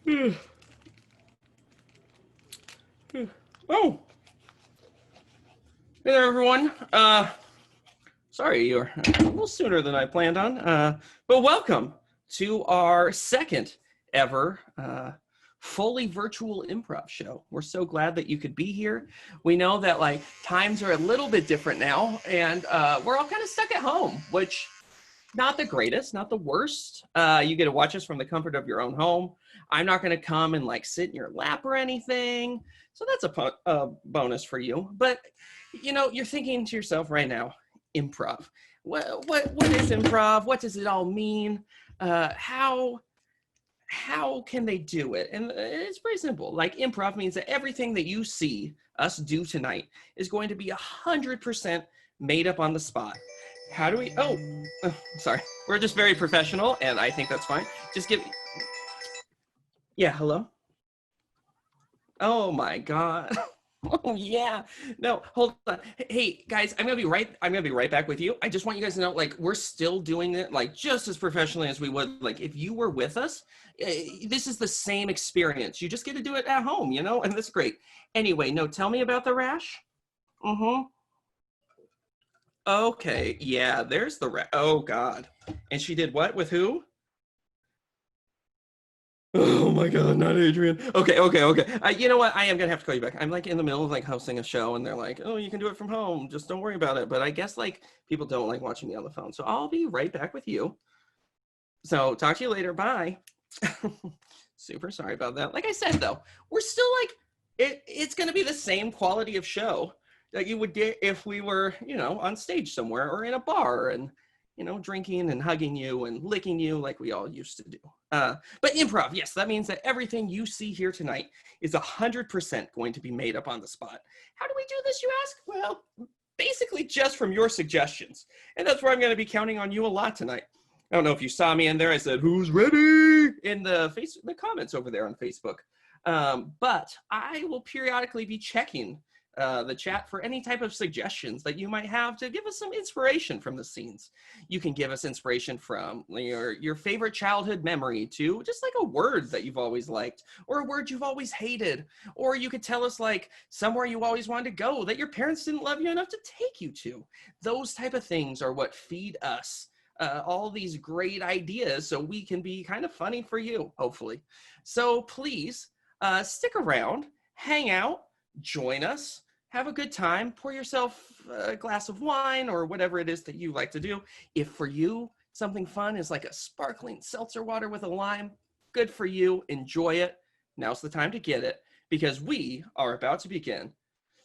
Oh, hey there, everyone. Sorry, you're a little sooner than I planned on. But welcome to our second ever fully virtual improv show. We're so glad that you could be here. We know that like times are a little bit different now, and we're all kind of stuck at home, which not the greatest, not the worst. You get to watch us from the comfort of your own home. I'm not going to come and like sit in your lap or anything. So that's a bonus for you. But you know, you're thinking to yourself right now, improv. What is improv? What does it all mean? How can they do it? And it's pretty simple. Like improv means that everything that you see us do tonight is going to be 100% made up on the spot. How do we, sorry. We're just very professional and I think that's fine. Just yeah, hello? Oh my God. Oh yeah. No, hold on. Hey guys, I'm gonna be right back with you. I just want you guys to know, like, we're still doing it like just as professionally as we would. Like, if you were with us, this is the same experience. You just get to do it at home, you know, and that's great. Anyway, no, tell me about the rash. Mm-hmm. Okay, yeah, there's the rash. Oh God. And she did what with who? Oh my God, not Adrian. Okay. You know what? I am gonna have to call you back. I'm like in the middle of like hosting a show and they're like, oh, you can do it from home. Just don't worry about it. But I guess like people don't like watching me on the phone. So I'll be right back with you. So talk to you later. Bye. Super sorry about that. Like I said, though, we're still like, it's gonna be the same quality of show that you would get if we were, you know, on stage somewhere or in a bar and, you know, drinking and hugging you and licking you like we all used to do. But improv, yes, that means that everything you see here tonight is 100% going to be made up on the spot. How do we do this, you ask? Well, basically just from your suggestions. And that's where I'm going to be counting on you a lot tonight. I don't know if you saw me in there. I said, who's ready? In the comments over there on Facebook. But I will periodically be checking the chat for any type of suggestions that you might have to give us some inspiration from the scenes. You can give us inspiration from your favorite childhood memory to just like a word that you've always liked or a word you've always hated. Or you could tell us like somewhere you always wanted to go that your parents didn't love you enough to take you to. Those type of things are what feed us all these great ideas so we can be kind of funny for you, hopefully. So please stick around, hang out, join us, have a good time, pour yourself a glass of wine or whatever it is that you like to do. If for you, something fun is like a sparkling seltzer water with a lime, good for you, enjoy it. Now's the time to get it because we are about to begin.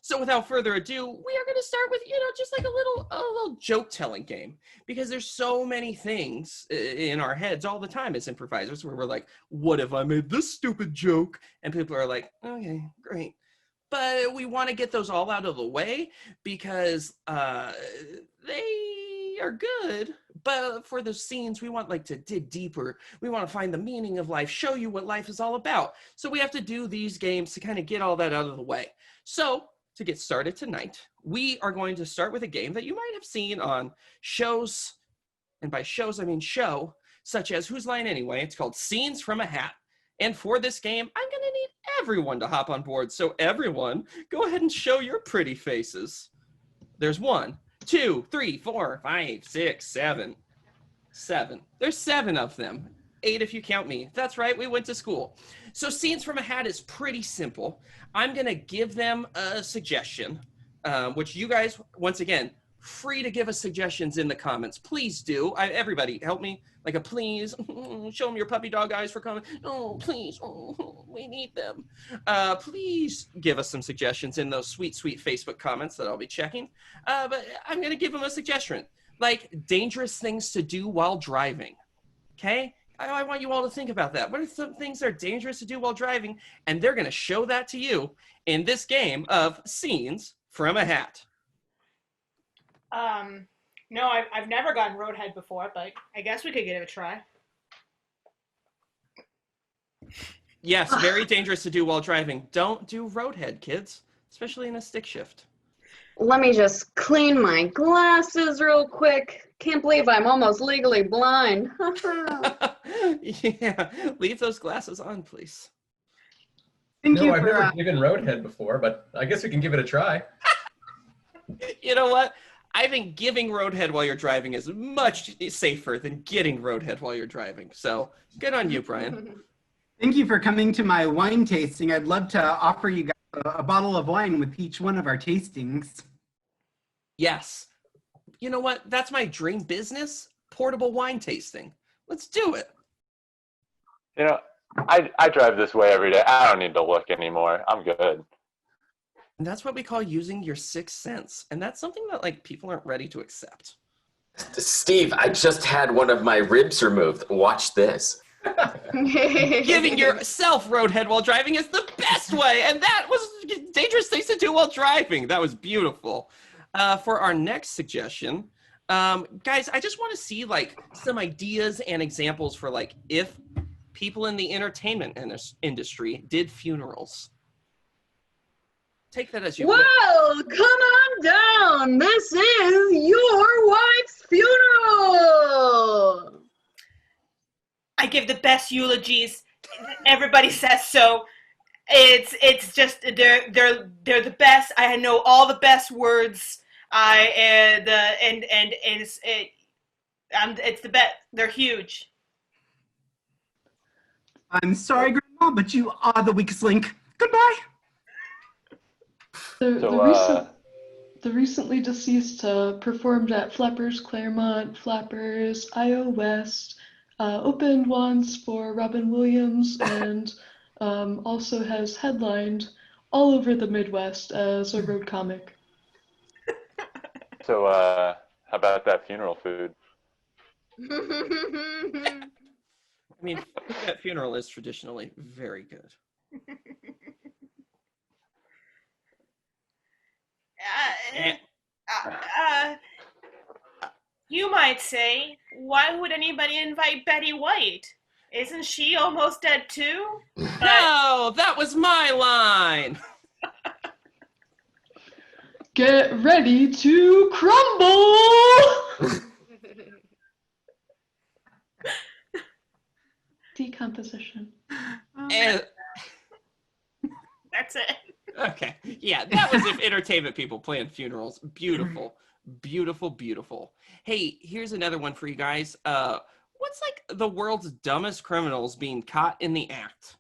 So without further ado, we are going to start with, you know, just like a little joke telling game because there's so many things in our heads all the time as improvisers where we're like, what if I made this stupid joke? And people are like, okay, great. But we want to get those all out of the way because they are good. But for the scenes, we want like to dig deeper. We want to find the meaning of life, show you what life is all about. So we have to do these games to kind of get all that out of the way. So to get started tonight, we are going to start with a game that you might have seen on shows, and by shows I mean show, such as Whose Line Anyway? It's called Scenes from a Hat. And for this game, I'm going to need everyone to hop on board. So everyone, go ahead and show your pretty faces. There's 1, 2, 3, 4, 5, 6, 7. There's 7 of them. 8 if you count me. That's right, we went to school. So Scenes from a Hat is pretty simple. I'm going to give them a suggestion, which you guys, once again, free to give us suggestions in the comments. Please do. Everybody, help me. Like a please. Show them your puppy dog eyes for comment. Oh, please. Oh, we need them. Please give us some suggestions in those sweet, sweet Facebook comments that I'll be checking. But I'm going to give them a suggestion. Like dangerous things to do while driving. Okay? I want you all to think about that. What are some things that are dangerous to do while driving? And they're going to show that to you in this game of Scenes from a Hat. No, I've never gotten roadhead before, but I guess we could give it a try. Yes, very dangerous to do while driving. Don't do roadhead, kids, especially in a stick shift. Let me just clean my glasses real quick. Can't believe I'm almost legally blind. Yeah, leave those glasses on, please. Thank No, you I've for, never given Roadhead before, but I guess we can give it a try. You know what? I think giving Roadhead while you're driving is much safer than getting Roadhead while you're driving. So good on you, Brian. thank you for coming to my wine tasting. I'd love to offer you guys a bottle of wine with each one of our tastings. Yes. You know what? That's my dream business. Portable wine tasting. Let's do it. You know, I drive this way every day. I don't need to look anymore. I'm good. And that's what we call using your sixth sense. And that's something that like people aren't ready to accept. Steve, I just had one of my ribs removed. Watch this. Giving yourself Roadhead while driving is the best way. And that was dangerous things to do while driving. That was beautiful. For our next suggestion, guys, I just want to see like some ideas and examples for like if people in the entertainment industry did funerals. Take that as you will. Well, come on down. This is your wife's funeral. I give the best eulogies. Everybody says so. It's just they're the best. I know all the best words. It's the best. They're huge. I'm sorry, Grandma, but you are the weakest link. Goodbye. So, The recently deceased performed at Flappers Claremont, Flappers, IO West, opened once for Robin Williams, and also has headlined all over the Midwest as a road comic. So, how about that funeral food? I mean, food at funeral is traditionally very good. You might say, why would anybody invite Betty White? Isn't she almost dead too? No, that was my line. Get ready to crumble! Decomposition. And That's it. okay, yeah, that was if entertainment people plan funerals. Beautiful, beautiful, beautiful. Hey, here's another one for you guys. What's like the world's dumbest criminals being caught in the act?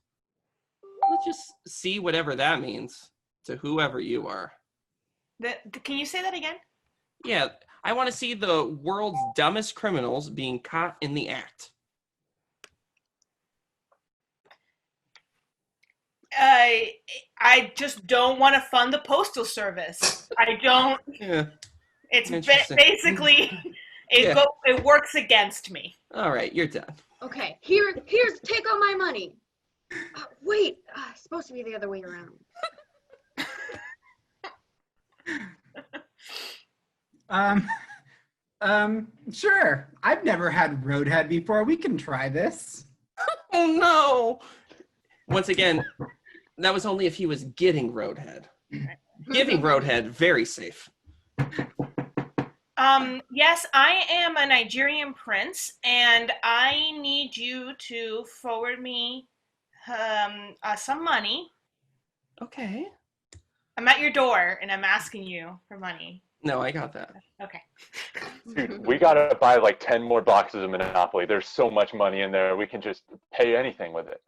Let's just see whatever that means to whoever you are. Can you say that again? Yeah, I want to see the world's dumbest criminals being caught in the act. I just don't want to fund the postal service. I don't. Yeah. It's Interesting. basically it works against me. All right, you're done. Okay, here's take all my money. Wait, it's supposed to be the other way around. Sure. I've never had Roadhead before. We can try this. Oh no! Once again, that was only if he was getting Roadhead. Giving Roadhead, very safe. Yes, I am a Nigerian prince, and I need you to forward me some money. Okay. I'm at your door, and I'm asking you for money. No, I got that. Okay. Dude, we gotta buy like 10 more boxes of Monopoly. There's so much money in there. We can just pay anything with it.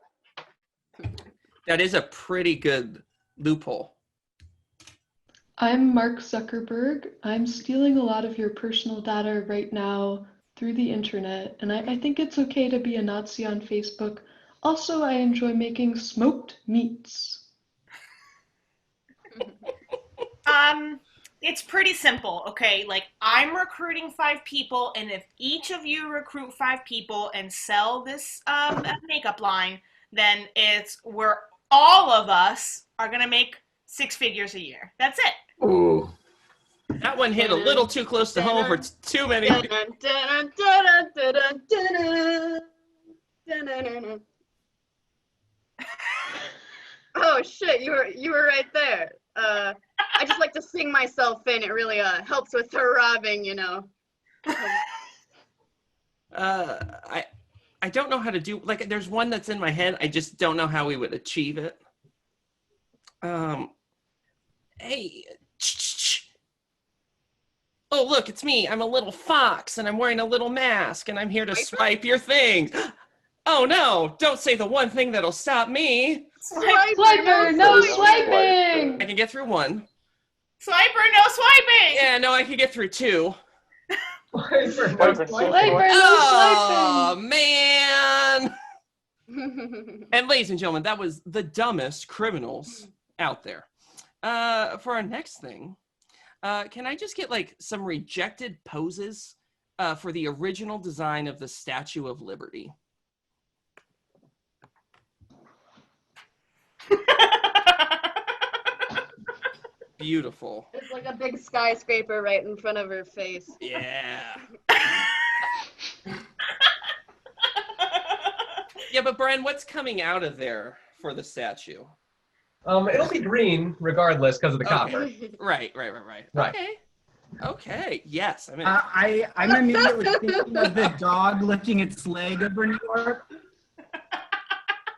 That is a pretty good loophole. I'm Mark Zuckerberg. I'm stealing a lot of your personal data right now through the internet, and I think it's okay to be a Nazi on Facebook. Also, I enjoy making smoked meats. It's pretty simple, okay? Like, I'm recruiting 5 people, and if each of you recruit 5 people and sell this makeup line, then we're all of us are gonna make 6 figures a year. That's it. Ooh. That one hit a little too close to home for too many. Oh shit, you were right there. I just like to sing myself in. It really helps with throbbing, you know. I don't know how to do, like, there's one that's in my head. I just don't know how we would achieve it. Hey, oh, look, it's me. I'm a little fox and I'm wearing a little mask and I'm here to swipe your things. Oh no, don't say the one thing that'll stop me. Swiper, no swiping! I can get through one. Swiper, no swiping! Yeah, no, I can get through two. Swiper, Swiper, Swiper, no Oh, swiping! man. And ladies and gentlemen, that was the dumbest criminals out there. For our next thing, can I just get like some rejected poses for the original design of the Statue of Liberty? Beautiful. It's like a big skyscraper right in front of her face. Yeah. Yeah, but Brian, what's coming out of there for the statue? It'll be green regardless because of the copper. Right. Right. Okay. Yes. I mean, I'm immediately thinking of the dog lifting its leg over New York,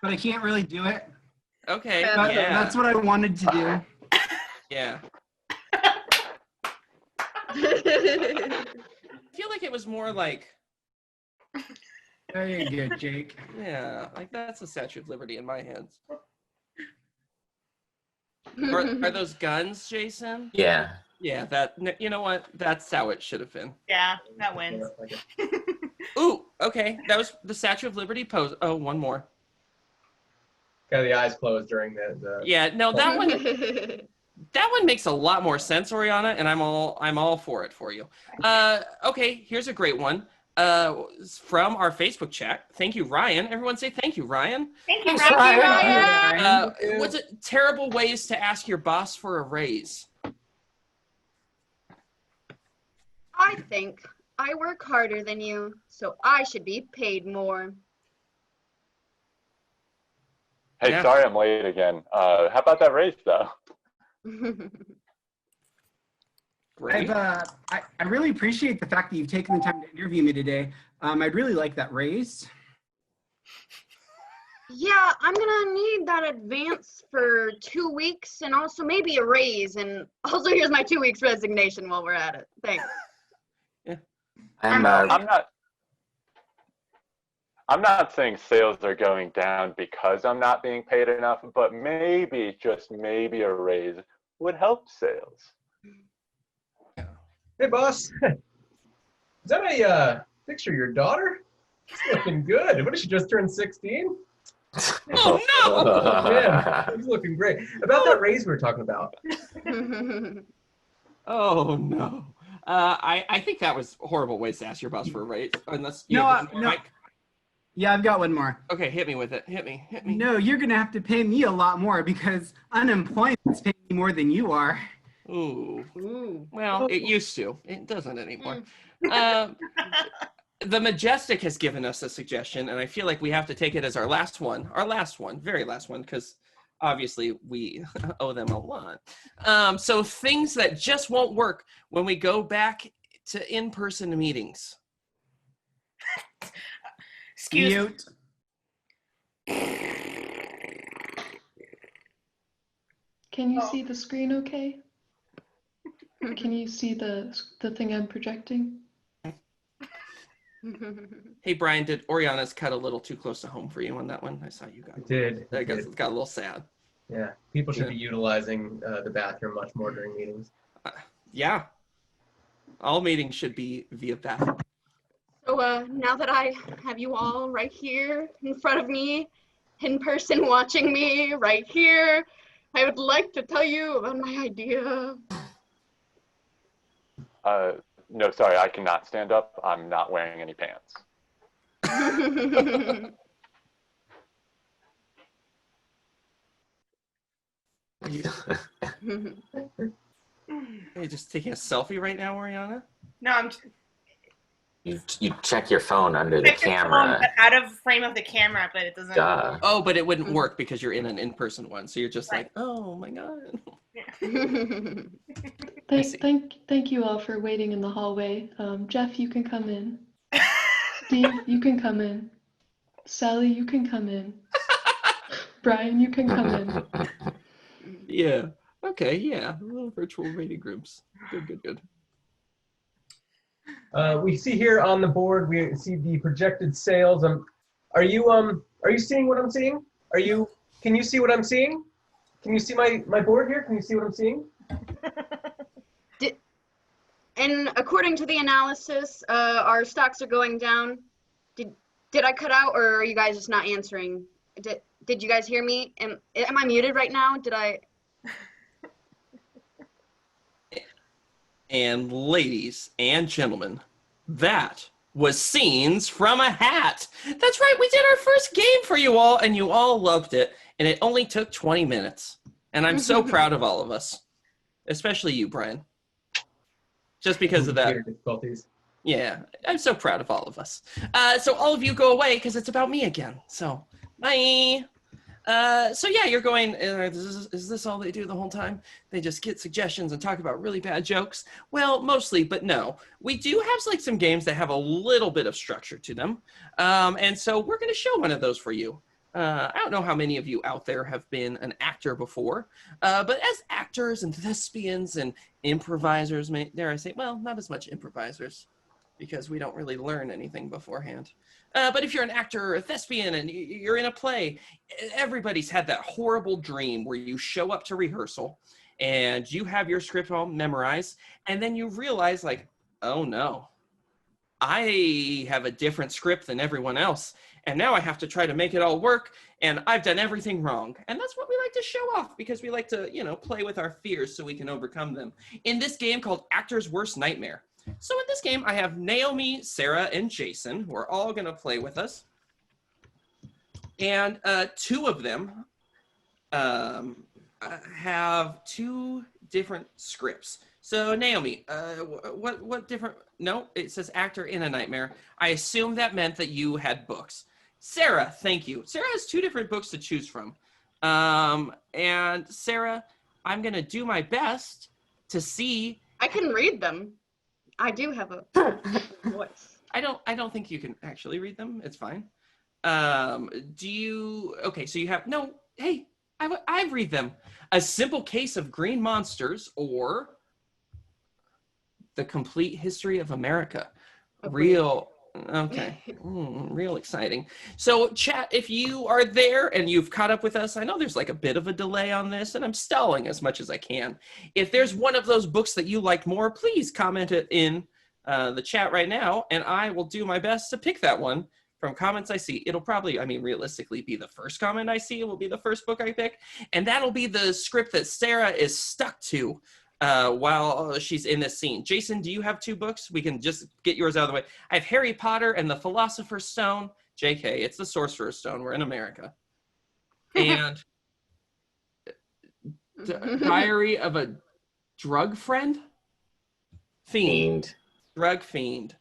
but I can't really do it. okay. Yeah. Yeah. That's what I wanted to do. Yeah. I feel like it was more like, There you go, Jake. yeah, like that's the Statue of Liberty in my hands. Are those guns, Jason? Yeah. Yeah, you know what? That's how it should have been. Yeah, that wins. Ooh, okay. That was the Statue of Liberty pose. Oh, one more. Kind of the eyes closed during the Yeah, no, that one makes a lot more sense, Oriana, and I'm all for it for you. Okay, here's a great one. From our Facebook chat. Thank you, Ryan. Everyone say thank you, Ryan. Thank you, Thanks, Ryan. Ryan. What's it? Terrible ways to ask your boss for a raise. I think I work harder than you, so I should be paid more. Hey, Yeah. sorry I'm late again. How about that race, though? Great. I really appreciate the fact that you've taken the time to interview me today. I'd really like that raise. Yeah, I'm gonna need that advance for 2 weeks and also maybe a raise. And also here's my 2 weeks resignation while we're at it. Thanks. I'm not saying sales are going down because I'm not being paid enough, but maybe, just maybe, a raise would help sales. Hey, boss. Is that a picture of your daughter? She's looking good. What, did she just turn 16? Oh no! Oh, man, she's looking great. About that raise we were talking about. Oh no! I think that was horrible ways to ask your boss for a raise. Unless you No, have one more, no. Mike. Yeah, I've got one more. Okay, hit me with it. Hit me. No, you're gonna have to pay me a lot more because unemployment's paying me more than you are. Ooh. Ooh. Well, it used to. It doesn't anymore. The Majestic has given us a suggestion, and I feel like we have to take it as our last one, very last one, because obviously we owe them a lot. So things that just won't work when we go back to in-person meetings. Excuse Mute. Can you see the screen okay? Can you see the thing I'm projecting? Hey, Brian, did Oriana's cut a little too close to home for you on that one? I saw you got It did. that got a little sad. Yeah, people should be utilizing the bathroom much more during meetings. Yeah. All meetings should be via bathroom. So now that I have you all right here in front of me, in person watching me right here, I would like to tell you about my idea. No, sorry, I cannot stand up. I'm not wearing any pants. Are you just taking a selfie right now, Oriana? No, I'm You check your phone under the picture camera. phone out of frame of the camera, but it doesn't. Duh. Oh, but it wouldn't work because you're in an in-person one. So you're just Right. like, oh my God. see. Thank you all for waiting in the hallway. Jeff, you can come in. Steve, you can come in. Sally, you can come in. Brian, you can come in. Yeah. Okay. Yeah. Little virtual reading groups. Good. We see here on the board, we see the projected sales. Are you seeing what I'm seeing? Can you see what I'm seeing? Can you see my board here? Can you see what I'm seeing? And according to the analysis, our stocks are going down. Did I cut out, or are you guys just not answering? Did you guys hear me? Am I muted right now? Did I? And ladies and gentlemen, that was Scenes from a Hat. That's right, we did our first game for you all, and you all loved it, and it only took 20 minutes. And I'm so proud of all of us, especially you, Brian. Just because of that. Difficulties. Yeah, I'm so proud of all of us. So all of you go away because it's about me again. So, bye. So yeah, you're going, is this all they do the whole time? They just get suggestions and talk about really bad jokes? Well, mostly, but no. We do have like some games that have a little bit of structure to them. And so we're going to show one of those for you. I don't know how many of you out there have been an actor before, but as actors and thespians and improvisers, dare I say, well, not as much improvisers, because we don't really learn anything beforehand. But if you're an actor or a thespian and you're in a play, everybody's had that horrible dream where you show up to rehearsal and you have your script all memorized, and then you realize like, oh no, I have a different script than everyone else, and now I have to try to make it all work, and I've done everything wrong. And that's what we like to show off, because we like to, play with our fears so we can overcome them. In this game called Actor's Worst Nightmare. So in this game, I have Naomi, Sarah, and Jason, who are all going to play with us. And two of them have two different scripts. So Naomi, what different, no, it says actor in a nightmare. I assume that meant that you had books. Sarah, thank you. Sarah has two different books to choose from. And Sarah, I'm going to do my best to see. I can read them. I do have a voice. I don't think you can actually read them. It's fine. Do you, okay, so you have, no, hey, I read them. A Simple Case of Green Monsters, or The Complete History of America. Real, okay, real exciting. So chat, if you are there and you've caught up with us, I know there's like a bit of a delay on this and I'm stalling as much as I can. If there's one of those books that you like more, please comment it in the chat right now, and I will do my best to pick that one from comments I see. It'll probably, realistically be the first comment I see. It will be the first book I pick, and that'll be the script that Sarah is stuck to while she's in this scene. Jason, do you have two books? We can just get yours out of the way. I have Harry Potter and the Philosopher's Stone. JK, it's the Sorcerer's Stone. We're in America. And Diary of a Drug Friend? Fiend. Drug Fiend.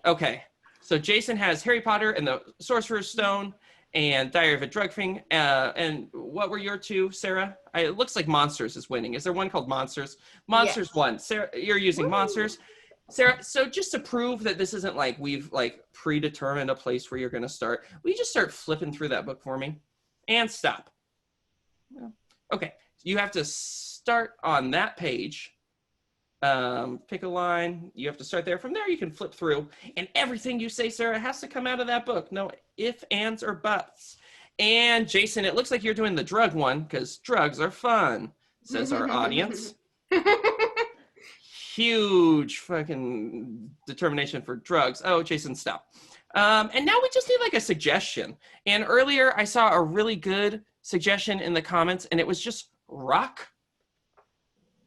Okay. So Jason has Harry Potter and the Sorcerer's Stone and Diary of a Drug Fiend. And what were your two, Sarah? It looks like Monsters is winning. Is there one called Monsters? Monsters won. Sarah, you're using Monsters. Sarah, so just to prove that this isn't like we've like predetermined a place where you're going to start, will you just start flipping through that book for me? And stop. Okay. You have to start on that page. Pick a line. You have to start there. From there, you can flip through. And everything you say, Sarah, has to come out of that book. No ifs, ands, or buts. And Jason, it looks like you're doing the drug one because drugs are fun, says our audience. Huge fucking determination for drugs. Oh, Jason, stop. And now we just need like a suggestion. And earlier I saw a really good suggestion in the comments, and it was just rock.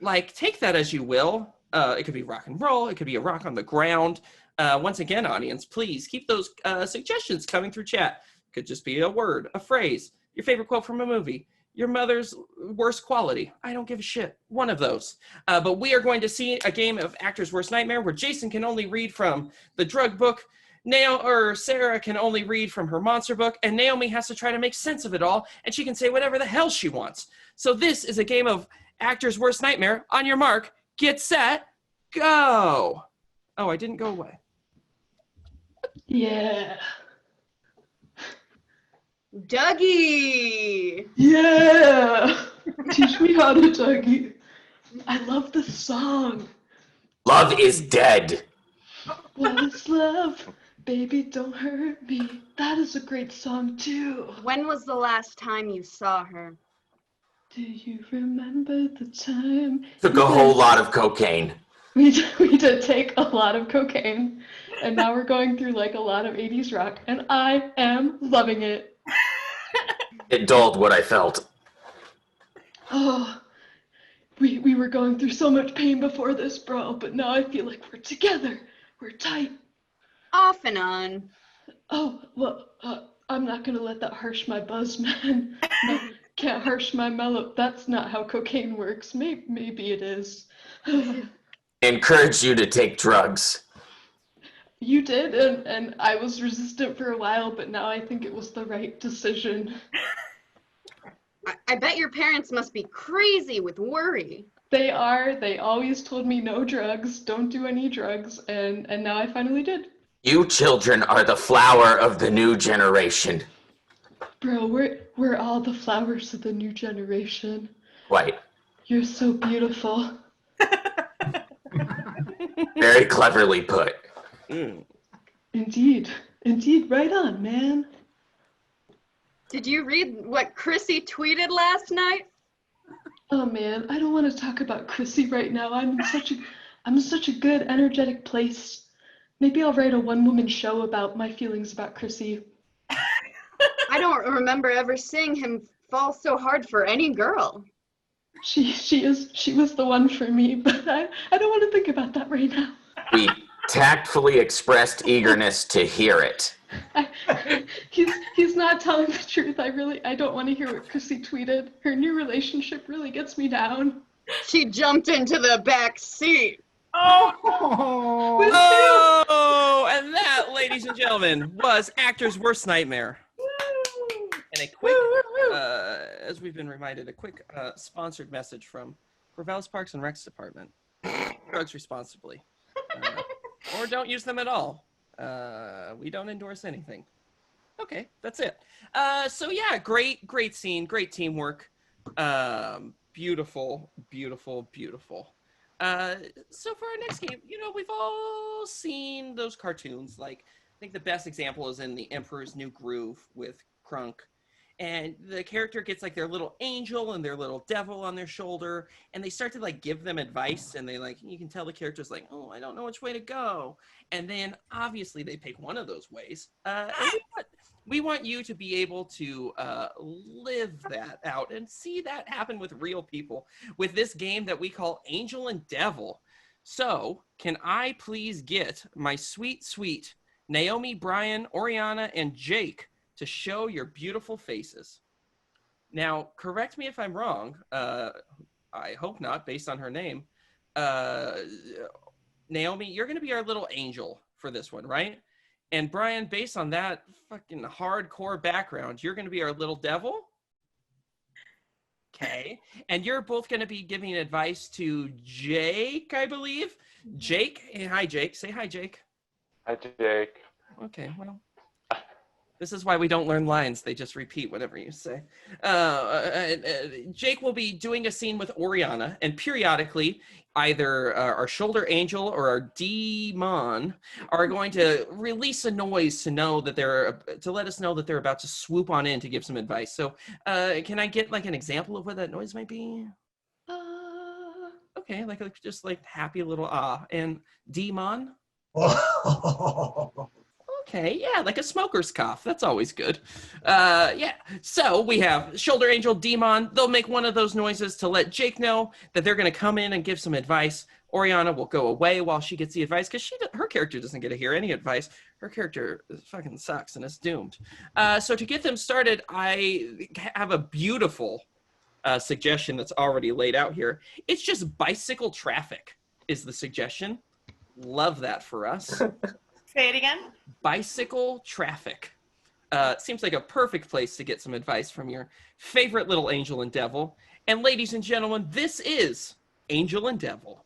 Like, take that as you will. It could be rock and roll. It could be a rock on the ground. Once again, audience, please keep those suggestions coming through chat. Could just be a word, a phrase, your favorite quote from a movie, your mother's worst quality. I don't give a shit. One of those. But we are going to see a game of Actor's Worst Nightmare where Jason can only read from the drug book. Sarah can only read from her monster book, and Naomi has to try to make sense of it all, and she can say whatever the hell she wants. So this is a game of Actor's Worst Nightmare. On your mark, get set, go. Oh, I didn't go away. Yeah. Dougie! Yeah. Teach me how to Dougie. I love this song. Love is dead. What is love? Baby, don't hurt me. That is a great song too. When was the last time you saw her? Do you remember the time? Took you a whole guys- lot of cocaine. We did take a lot of cocaine, and now we're going through like a lot of 80s rock, and I am loving it. It dulled what I felt. Oh, we were going through so much pain before this, bro, but now I feel like we're together. We're tight. Off and on. Oh, well, I'm not gonna let that harsh my buzz, man. No, can't harsh my mellow. That's not how cocaine works. Maybe it is. I encourage you to take drugs. You did, and I was resistant for a while, but now I think it was the right decision. I bet your parents must be crazy with worry. They are. They always told me no drugs, don't do any drugs, and now I finally did. You children are the flower of the new generation. Bro, we're all the flowers of the new generation. Right. You're so beautiful. Very cleverly put. Indeed, right on, man. Did you read what Chrissy tweeted last night? Oh man, I don't want to talk about Chrissy right now. I'm in such a good, energetic place. Maybe I'll write a one-woman show about my feelings about Chrissy. I don't remember ever seeing him fall so hard for any girl. She was the one for me, but I don't want to think about that right now. We tactfully expressed eagerness to hear it. He's not telling the truth. I don't want to hear what Chrissy tweeted. Her new relationship really gets me down. She jumped into the back seat. Oh, Oh, and that, ladies and gentlemen, was actor's worst nightmare. And a quick, as we've been reminded, a quick sponsored message from Corvallis Parks and Recs Department. Drugs responsibly. Or don't use them at all. We don't endorse anything. Okay, that's it. So yeah, great scene, great teamwork. Beautiful. So for our next game, we've all seen those cartoons. Like, I think the best example is in The Emperor's New Groove with Krunk. And the character gets like their little angel and their little devil on their shoulder, and they start to like give them advice, and you can tell the character's like, oh, I don't know which way to go. And then obviously they pick one of those ways. And we want you to be able to live that out and see that happen with real people with this game that we call Angel and Devil. So can I please get my sweet Naomi, Brian, Oriana, and Jake to show your beautiful faces. Now, correct me if I'm wrong. I hope not, based on her name. Naomi, you're going to be our little angel for this one, right? And Brian, based on that fucking hardcore background, you're going to be our little devil? Okay. And you're both going to be giving advice to Jake, I believe. Jake? Hey, hi, Jake. Say hi, Jake. Hi, Jake. Okay, well. This is why we don't learn lines. They just repeat whatever you say. Jake will be doing a scene with Oriana, and periodically, either our shoulder angel or our demon are going to release a noise to let us know that they're about to swoop on in to give some advice. So, can I get like an example of what that noise might be? Okay, just like happy little and demon. Okay, yeah, like a smoker's cough. That's always good. Yeah, so we have Shoulder Angel, Demon. They'll make one of those noises to let Jake know that they're going to come in and give some advice. Oriana will go away while she gets the advice because her character doesn't get to hear any advice. Her character fucking sucks and is doomed. So to get them started, I have a beautiful suggestion that's already laid out here. It's just bicycle traffic is the suggestion. Love that for us. say it again. Bicycle traffic. Seems like a perfect place to get some advice from your favorite little angel and devil. And ladies and gentlemen, this is Angel and Devil.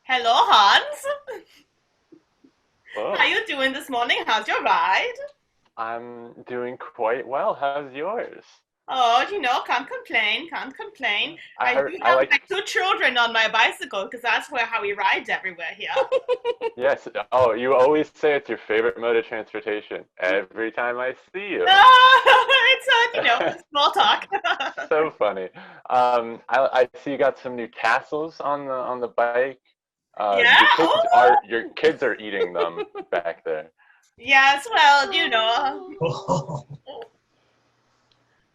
Hello, Hans. Whoa. How you doing this morning? How's your ride? I'm doing quite well. How's yours? Oh, can't complain, can't complain. I do I have like, my 2 children on my bicycle because that's how he rides everywhere here. yes. Oh, you always say it's your favorite mode of transportation every time I see you. It's small talk. So funny. I see you got some new tassels on the bike. Yeah. Your kids are eating them back there. Yes, well,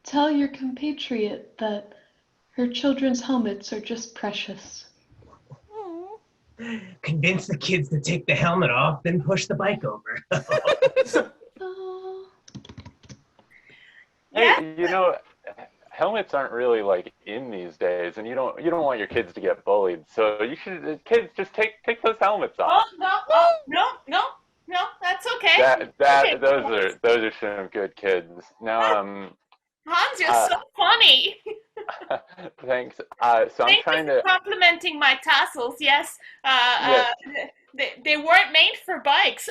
Tell your compatriot that her children's helmets are just precious. Convince the kids to take the helmet off, then push the bike over. Oh. Hey, helmets aren't really like in these days, and you don't want your kids to get bullied. So you should kids just take those helmets off. No, that's okay. Those are some good kids. Now Hans, you're so funny. thanks. So I'm Thank trying you for to. complimenting my tassels. Yes. Yes. They weren't made for bikes.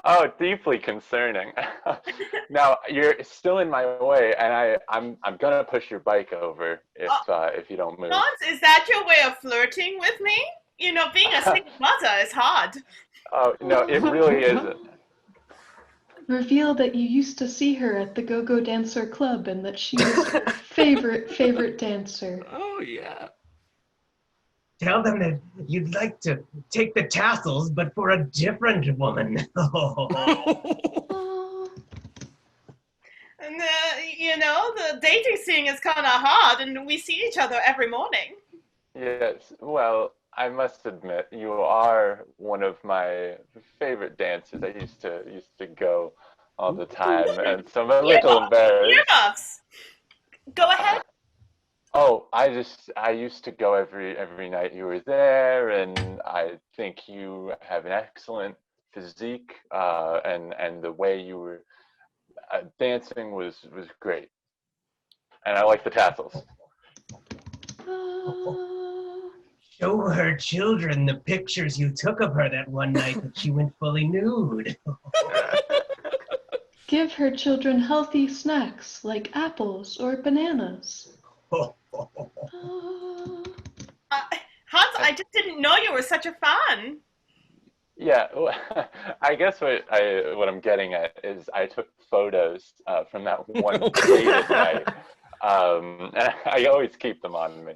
Oh, deeply concerning. Now you're still in my way, and I'm gonna push your bike over if you don't move. Hans, is that your way of flirting with me? Being a single mother is hard. Oh no, it really isn't. Reveal that you used to see her at the Go-Go Dancer Club and that she was your favorite dancer. Oh, yeah. Tell them that you'd like to take the tassels, but for a different woman. Oh. And, the dating scene is kind of hard, and we see each other every morning. Yes. Well, I must admit, you are one of my favorite dancers. I used to go all the time, and so I'm a little embarrassed. Earmuffs. Go ahead. Oh, I used to go every night you were there, and I think you have an excellent physique, and the way you were dancing was great, and I like the tassels. Show her children the pictures you took of her that one night that she went fully nude. Give her children healthy snacks like apples or bananas. Hans, I just didn't know you were such a fan. Yeah, I guess what I'm getting at is I took photos from that one date at night. And I always keep them on me.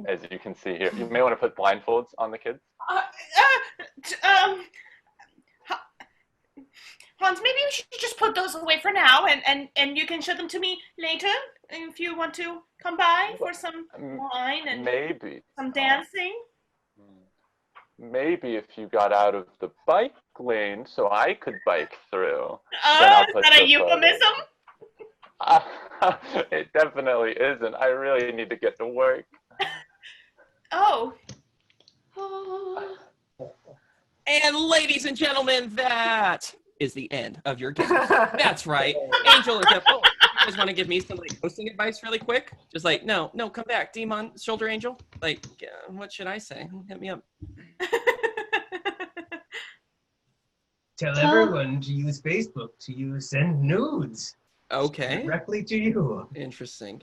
As you can see here, you may want to put blindfolds on the kids. Hans, maybe we should just put those away for now, and you can show them to me later if you want to come by for some wine and maybe some dancing. Maybe if you got out of the bike lane so I could bike through. Is that a euphemism? It definitely isn't. I really need to get to work. Oh. And ladies and gentlemen, that is the end of your game. That's right. Angel and Jeff. Oh, you guys want to give me some hosting advice really quick? Just no, come back. Demon, shoulder angel. What should I say? Hit me up. Tell everyone to use Facebook to send nudes. Okay. Directly to you. Interesting.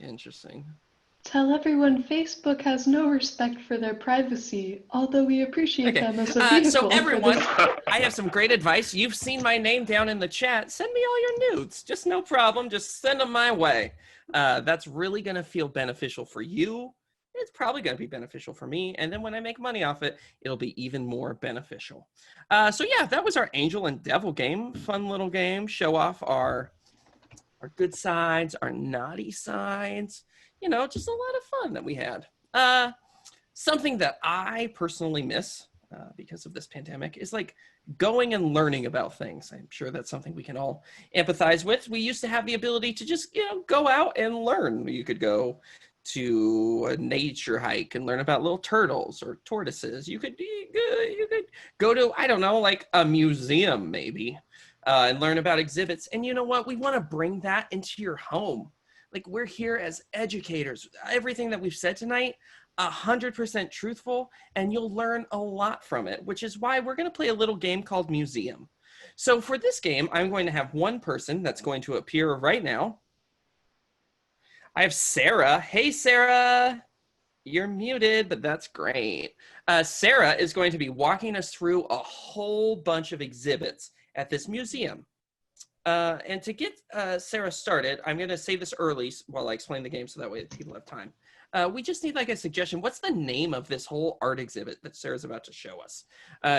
Tell everyone Facebook has no respect for their privacy, although we appreciate them as a vehicle. So everyone, I have some great advice. You've seen my name down in the chat. Send me all your nudes. Just no problem. Just send them my way. That's really going to feel beneficial for you. It's probably going to be beneficial for me. And then when I make money off it, it'll be even more beneficial. So yeah, that was our Angel and Devil game. Fun little game. Show off our good sides, our naughty sides. Just a lot of fun that we had. Something that I personally miss because of this pandemic is going and learning about things. I'm sure that's something we can all empathize with. We used to have the ability to just, go out and learn. You could go to a nature hike and learn about little turtles or tortoises. You could go to, I don't know, a museum maybe, and learn about exhibits. And you know what? We want to bring that into your home. We're here as educators. Everything that we've said tonight, 100% truthful, and you'll learn a lot from it, which is why we're going to play a little game called Museum. So for this game, I'm going to have one person that's going to appear right now. I have Sarah. Hey, Sarah. You're muted, but that's great. Sarah is going to be walking us through a whole bunch of exhibits at this museum. And to get Sarah started, I'm going to say this early while I explain the game so that way people have time. We just need like a suggestion. What's the name of this whole art exhibit that Sarah's about to show us?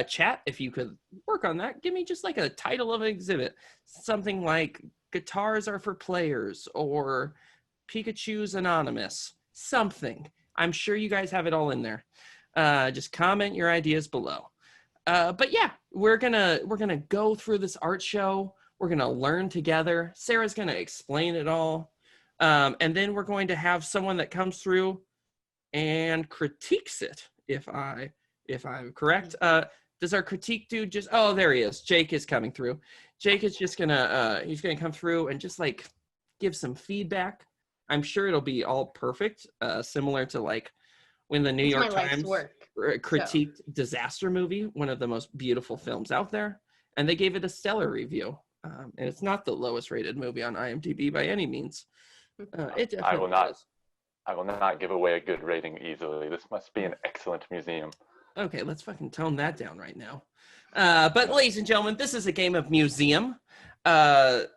Chat, if you could work on that, give me just like a title of an exhibit. Something like Guitars Are for Players or Pikachu's Anonymous. Something. I'm sure you guys have it all in there. Just comment your ideas below. But yeah, we're gonna go through this art show. We're gonna learn together. Sarah's gonna explain it all. And then we're going to have someone that comes through and critiques it, if I'm correct. Does our critique dude just, oh, there he is. Jake is coming through. Jake is just gonna, he's gonna come through and just like give some feedback. I'm sure it'll be all perfect, similar to like when the New York Times critiqued Disaster Movie, one of the most beautiful films out there, and they gave it a stellar review. And it's not the lowest rated movie on IMDb by any means. It I will definitely is. I will not give away a good rating easily. This must be an excellent museum. Okay, let's fucking tone that down right now. But ladies and gentlemen, this is a game of Museum. And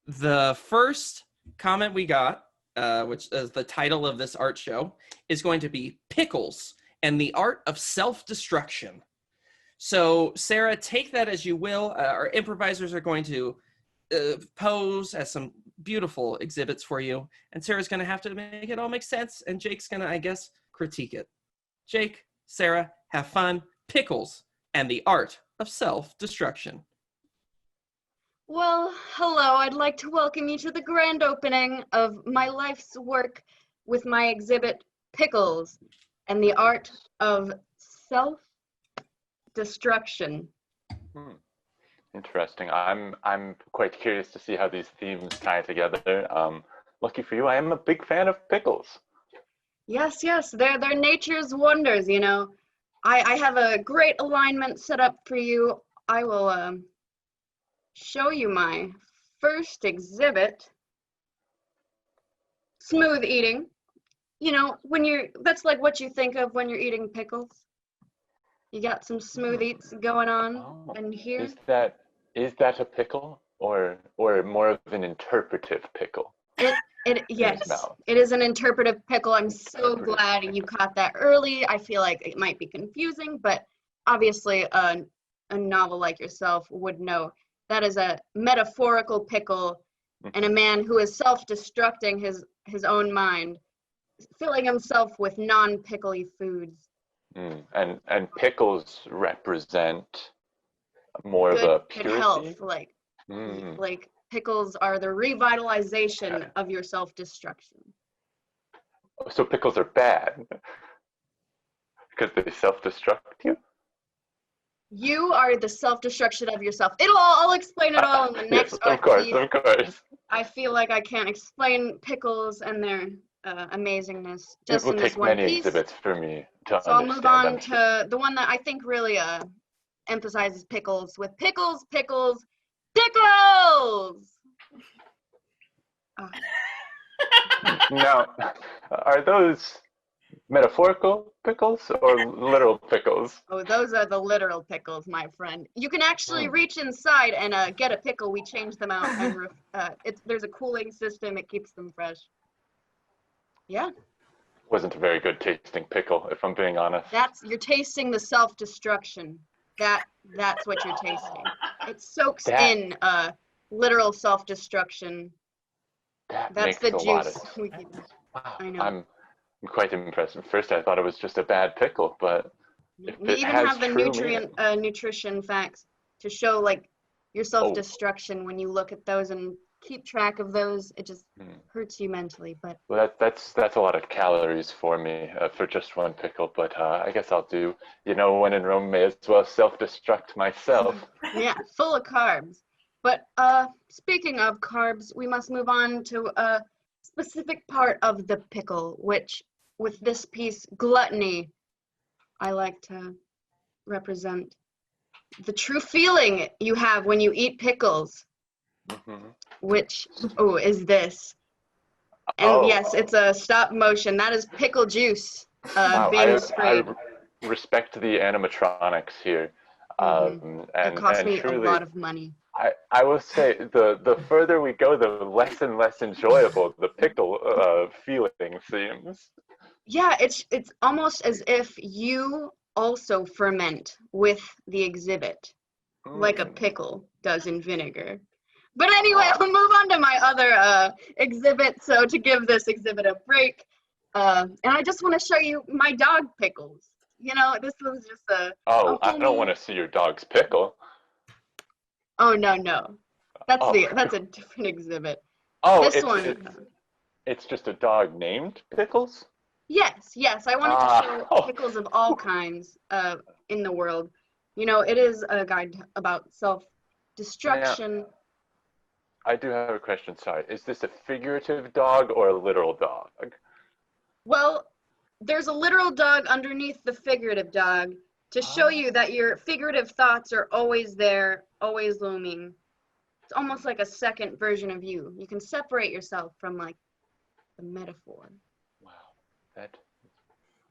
the first comment we got, which is the title of this art show, is going to be Pickles and the Art of Self-Destruction. So, Sarah, take that as you will. Our improvisers are going to pose as some beautiful exhibits for you, and Sarah's going to have to make it all make sense, and Jake's going to, I guess, critique it. Jake, Sarah, have fun. Pickles and the Art of Self-Destruction. Well, hello. I'd like to welcome you to the grand opening of my life's work with my exhibit, Pickles and the Art of Self-Destruction. Interesting. I'm quite curious to see how these themes tie together. Lucky for you, I am a big fan of pickles. Yes, they're nature's wonders, you know. I have a great alignment set up for you. I will show you my first exhibit. Smooth eating. You know, that's like what you think of when you're eating pickles. You got some smooth eats going on, and here. Is that a pickle, or more of an interpretive pickle? Yes, it is an interpretive pickle. I'm so glad you caught that early. I feel like it might be confusing, but obviously a novel like yourself would know that is a metaphorical pickle, and a man who is self-destructing his own mind, filling himself with non-pickly foods. And pickles represent more good, of a good purity. health, like pickles are the revitalization of your self-destruction. So pickles are bad because they self-destruct you? You are the self-destruction of yourself. I'll explain it all in the next Yes, of course. I feel like I can't explain pickles and their amazingness just It will in this take one many piece. exhibits for me to So I'll move understand. on to the one that I think really emphasizes pickles with pickles. Now, are those metaphorical pickles or literal pickles? Oh, those are the literal pickles, my friend. You can actually reach inside and get a pickle. We change them out, and there's a cooling system. It keeps them fresh. Yeah. Wasn't a very good tasting pickle, if I'm being honest. You're tasting the self-destruction. That's what you're tasting. It soaks in literal self-destruction. That's the juice. Wow. I know. I'm quite impressed. At first I thought it was just a bad pickle, but We even have the nutrition facts to show like your self-destruction when you look at those and keep track of those. It just hurts you mentally. But well, that's a lot of calories for me for just one pickle. But I guess I'll do. You know, when in Rome, may as well self-destruct myself. Yeah, full of carbs. But speaking of carbs, we must move on to specific part of the pickle, which with this piece, gluttony, I like to represent the true feeling you have when you eat pickles, which, is this. And yes, it's a stop motion. That is pickle juice Wow, being sprayed. I respect the animatronics here. It cost me truly, a lot of money. I will say the further we go, the less and less enjoyable the pickle feeling seems. Yeah, it's almost as if you also ferment with the exhibit, like a pickle does in vinegar. But anyway, I'll move on to my other exhibit. So to give this exhibit a break, and I just want to show you my dog pickles. You know, this was just a. Oh, I don't want to see your dog's pickle. Oh no, that's a different exhibit. Oh, this one. It's just a dog named Pickles? Yes. I wanted to show pickles of all kinds in the world. You know, it is a guide about self-destruction. Yeah. I do have a question, sorry. Is this a figurative dog or a literal dog? Well, there's a literal dog underneath the figurative dog to show you that your figurative thoughts are always there, always looming. It's almost like a second version of you. You can separate yourself from like the metaphor. Wow, that's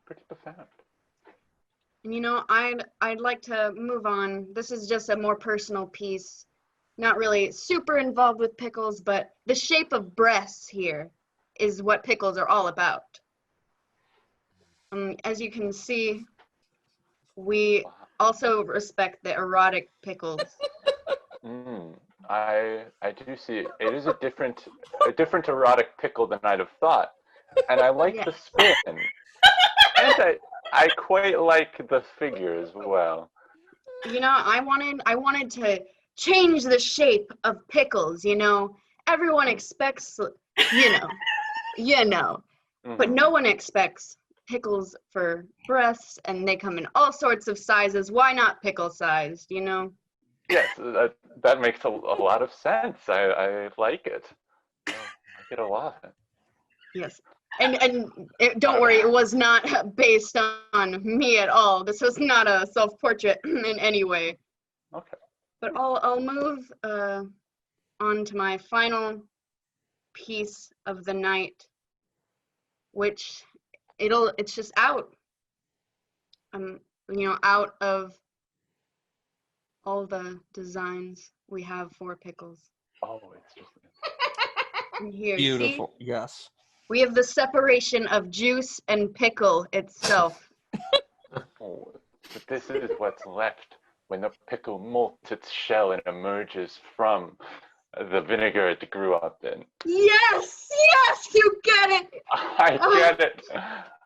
pretty profound. And you know, I'd like to move on. This is just a more personal piece. Not really super involved with pickles, but the shape of breasts here is what pickles are all about. As you can see, we also respect the erotic pickles. I do see it. It is a different erotic pickle than I'd have thought, and I like the spin, and I quite like the figure as well. You know, I wanted to change the shape of pickles. You know, everyone expects, you know, but no one expects pickles for breasts, and they come in all sorts of sizes. Why not pickle sized, you know? Yes, that makes a lot of sense. I like it. I like it a lot. Yes. And don't worry, it was not based on me at all. This was not a self-portrait in any way. Okay. But I'll move on to my final piece of the night, which it's just out. Out of all the designs we have for pickles. Oh, it's just And here, beautiful. see? Yes. We have the separation of juice and pickle itself. oh, but this is what's left when the pickle molts its shell and emerges from the vinegar it grew up in. Yes, you get it. I get it.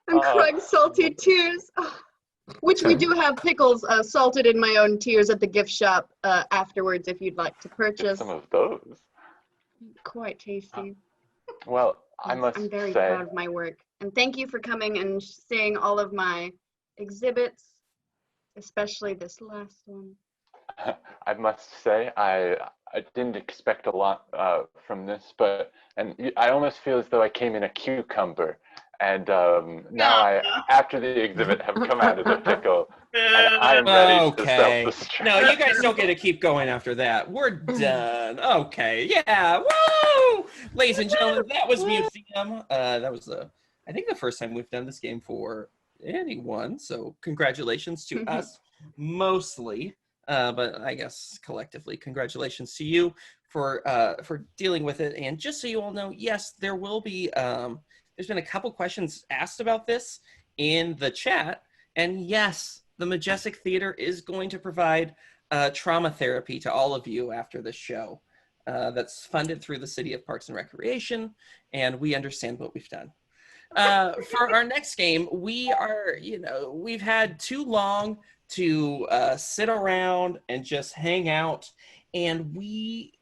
I'm crying salty tears. Which we do have pickles salted in my own tears at the gift shop afterwards if you'd like to purchase. Some of those. Quite tasty. Well, I'm very proud of my work. And thank you for coming and seeing all of my exhibits, especially this last one. I must say, I didn't expect a lot from this, and I almost feel as though I came in a cucumber. And now after the exhibit, have come out as a pickle, and I'm ready to self-destruct. No, you guys don't get to keep going after that. We're done. Okay, yeah, woo! Ladies and gentlemen, that was Museum. That was I think the first time we've done this game for anyone. So congratulations to us, mostly, but I guess collectively, congratulations to you for dealing with it. And just so you all know, yes, there will be. There's been a couple questions asked about this in the chat. And yes, the Majestic Theater is going to provide trauma therapy to all of you after this show. That's funded through the City of Parks and Recreation. And we understand what we've done. For our next game, we've had too long to sit around and just hang out. And we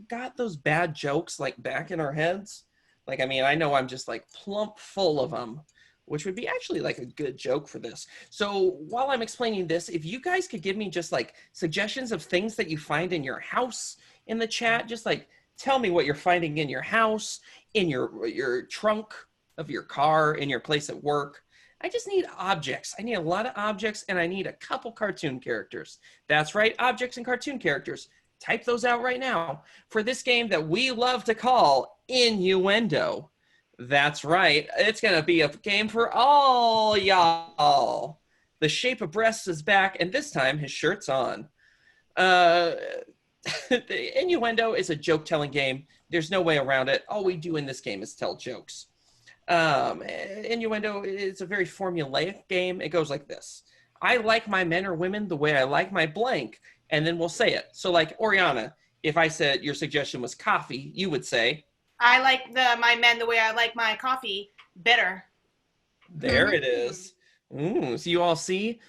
got those bad jokes like back in our heads. Like, I mean, I know I'm just like plump full of them, which would be actually like a good joke for this. So while I'm explaining this, if you guys could give me just like suggestions of things that you find in your house in the chat, just like Tell me what you're finding in your house, in your trunk of your car, in your place at work. I just need objects. I need a lot of objects, and I need a couple cartoon characters. That's right, objects and cartoon characters. Type those out right now for this game that we love to call Innuendo. That's right. It's going to be a game for all y'all. The Shape of Breasts is back, and this time his shirt's on. The Innuendo is a joke-telling game. There's no way around it. All we do in this game is tell jokes. Innuendo is a very formulaic game. It goes like this. I like my men or women the way I like my blank, and then we'll say it. So like, Oriana, if I said your suggestion was coffee, you would say, I like my men the way I like my coffee, bitter. there it is. So you all see?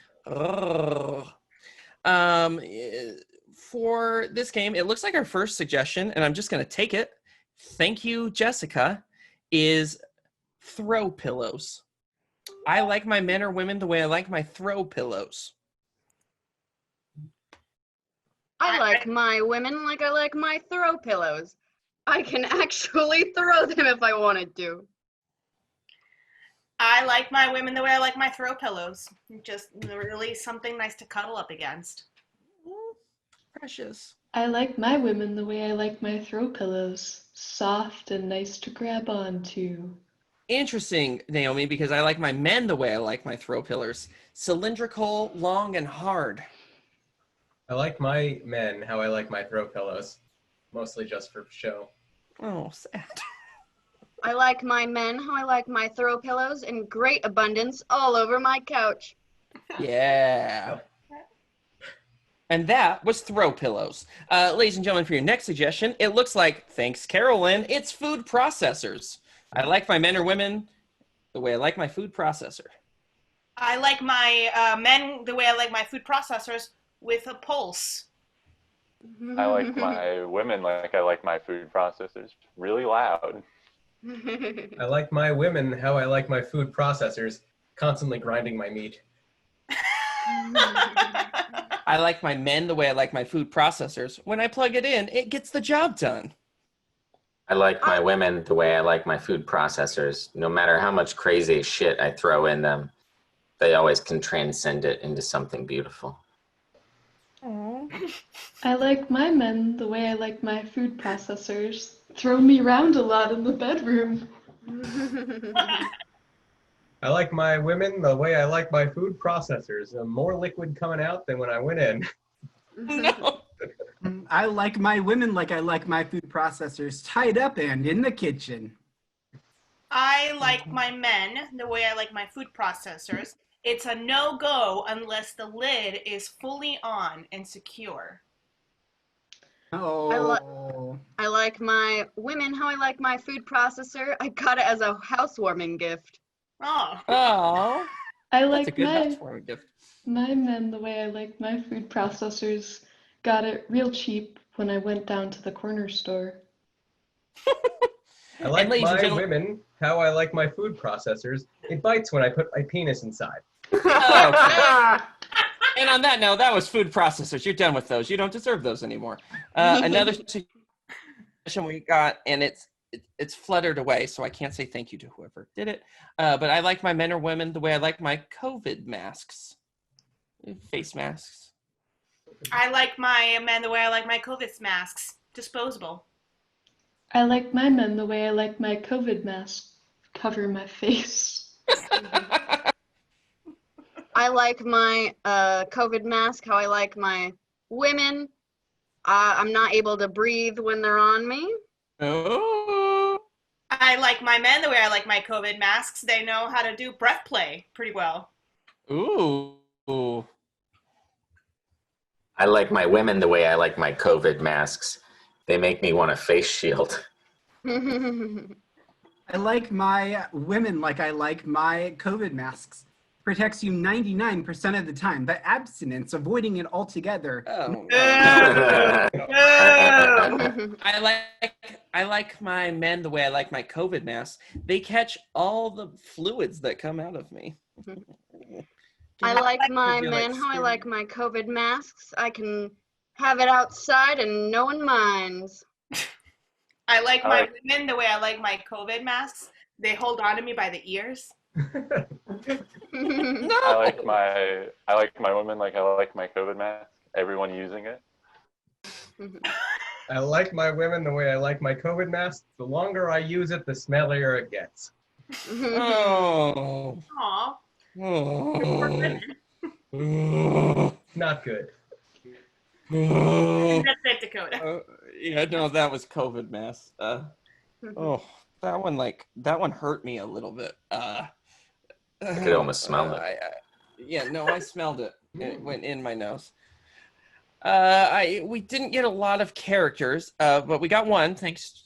For this game, it looks like our first suggestion, and I'm just going to take it. Thank you, Jessica, is throw pillows. I like my men or women the way I like my throw pillows. I like my women like I like my throw pillows. I can actually throw them if I wanted to. I like my women the way I like my throw pillows. Just really something nice to cuddle up against. Precious. I like my women the way I like my throw pillows. Soft and nice to grab onto. Interesting, Naomi, because I like my men the way I like my throw pillars. Cylindrical, long, and hard. I like my men how I like my throw pillows, mostly just for show. Oh, sad. I like my men how I like my throw pillows in great abundance all over my couch. Yeah. And that was throw pillows. Ladies and gentlemen, for your next suggestion, it looks like, thanks, Carolyn, it's food processors. I like my men or women the way I like my food processor. I like my men the way I like my food processors with a pulse. I like my women like I like my food processors, really loud. I like my women how I like my food processors, constantly grinding my meat. I like my men the way I like my food processors. When I plug it in, it gets the job done. I like my women the way I like my food processors. No matter how much crazy shit I throw in them, they always can transcend it into something beautiful. I like my men the way I like my food processors. Throw me around a lot in the bedroom. I like my women the way I like my food processors. More liquid coming out than when I went in. No. I like my women like I like my food processors, tied up and in the kitchen. I like my men the way I like my food processors. It's a no-go unless the lid is fully on and secure. Oh. I like my women how I like my food processor. I got it as a housewarming gift. Oh. Oh, I that's like a good my housewarming gift. men the way I like my food processors. Got it real cheap when I went down to the corner store. I like ladies and my gentlemen- women how I like my food processors. It bites when I put my penis inside. Okay. And on that note, that was food processors. You're done with those. You don't deserve those anymore. Another suggestion we got, and it's fluttered away, so I can't say thank you to whoever did it. But I like my men or women the way I like my COVID masks, face masks. I like my men the way I like my COVID masks. Disposable. I like my men the way I like my COVID mask. Cover my face. I like my COVID mask how I like my women. I'm not able to breathe when they're on me. Oh. I like my men the way I like my COVID masks. They know how to do breath play pretty well. Ooh. I like my women the way I like my COVID masks. They make me want a face shield. I like my women like I like my COVID masks. Protects you 99% of the time. But abstinence, avoiding it altogether. Oh. I like my men the way I like my COVID masks. They catch all the fluids that come out of me. I like my You're men like how I screaming. like my COVID masks. I can have it outside and no one minds. I like I my like- women the way I like my COVID masks. They hold on to me by the ears. No. I like my women like I like my COVID mask. Everyone using it. I like my women the way I like my COVID mask. The longer I use it, the smellier it gets. Oh. Aw. Oh. Oh. Not good. Oh. That's it, Dakota. Yeah, no, that was COVID mask. Oh, that one hurt me a little bit. I could almost smell it. Yeah, no, I smelled it. It went in my nose. We didn't get a lot of characters, but we got one.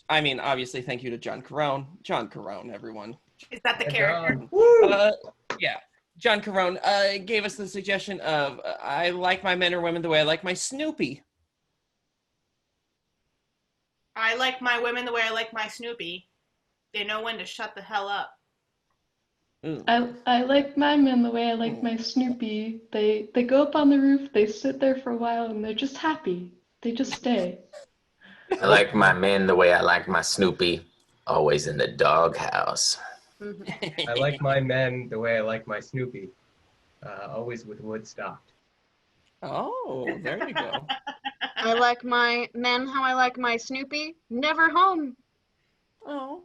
Obviously, thank you to John Carone. John Carone, everyone. Is that the character? Yeah, John Carone gave us the suggestion of I like my men or women the way I like my Snoopy. I like my women the way I like my Snoopy. They know when to shut the hell up. Ooh. I like my men the way I like my Snoopy. They go up on the roof, they sit there for a while, and they're just happy. They just stay. I like my men the way I like my Snoopy. Always in the doghouse. I like my men the way I like my Snoopy. Always with wood stocked. Oh, there you go. I like my men how I like my Snoopy. Never home. Oh.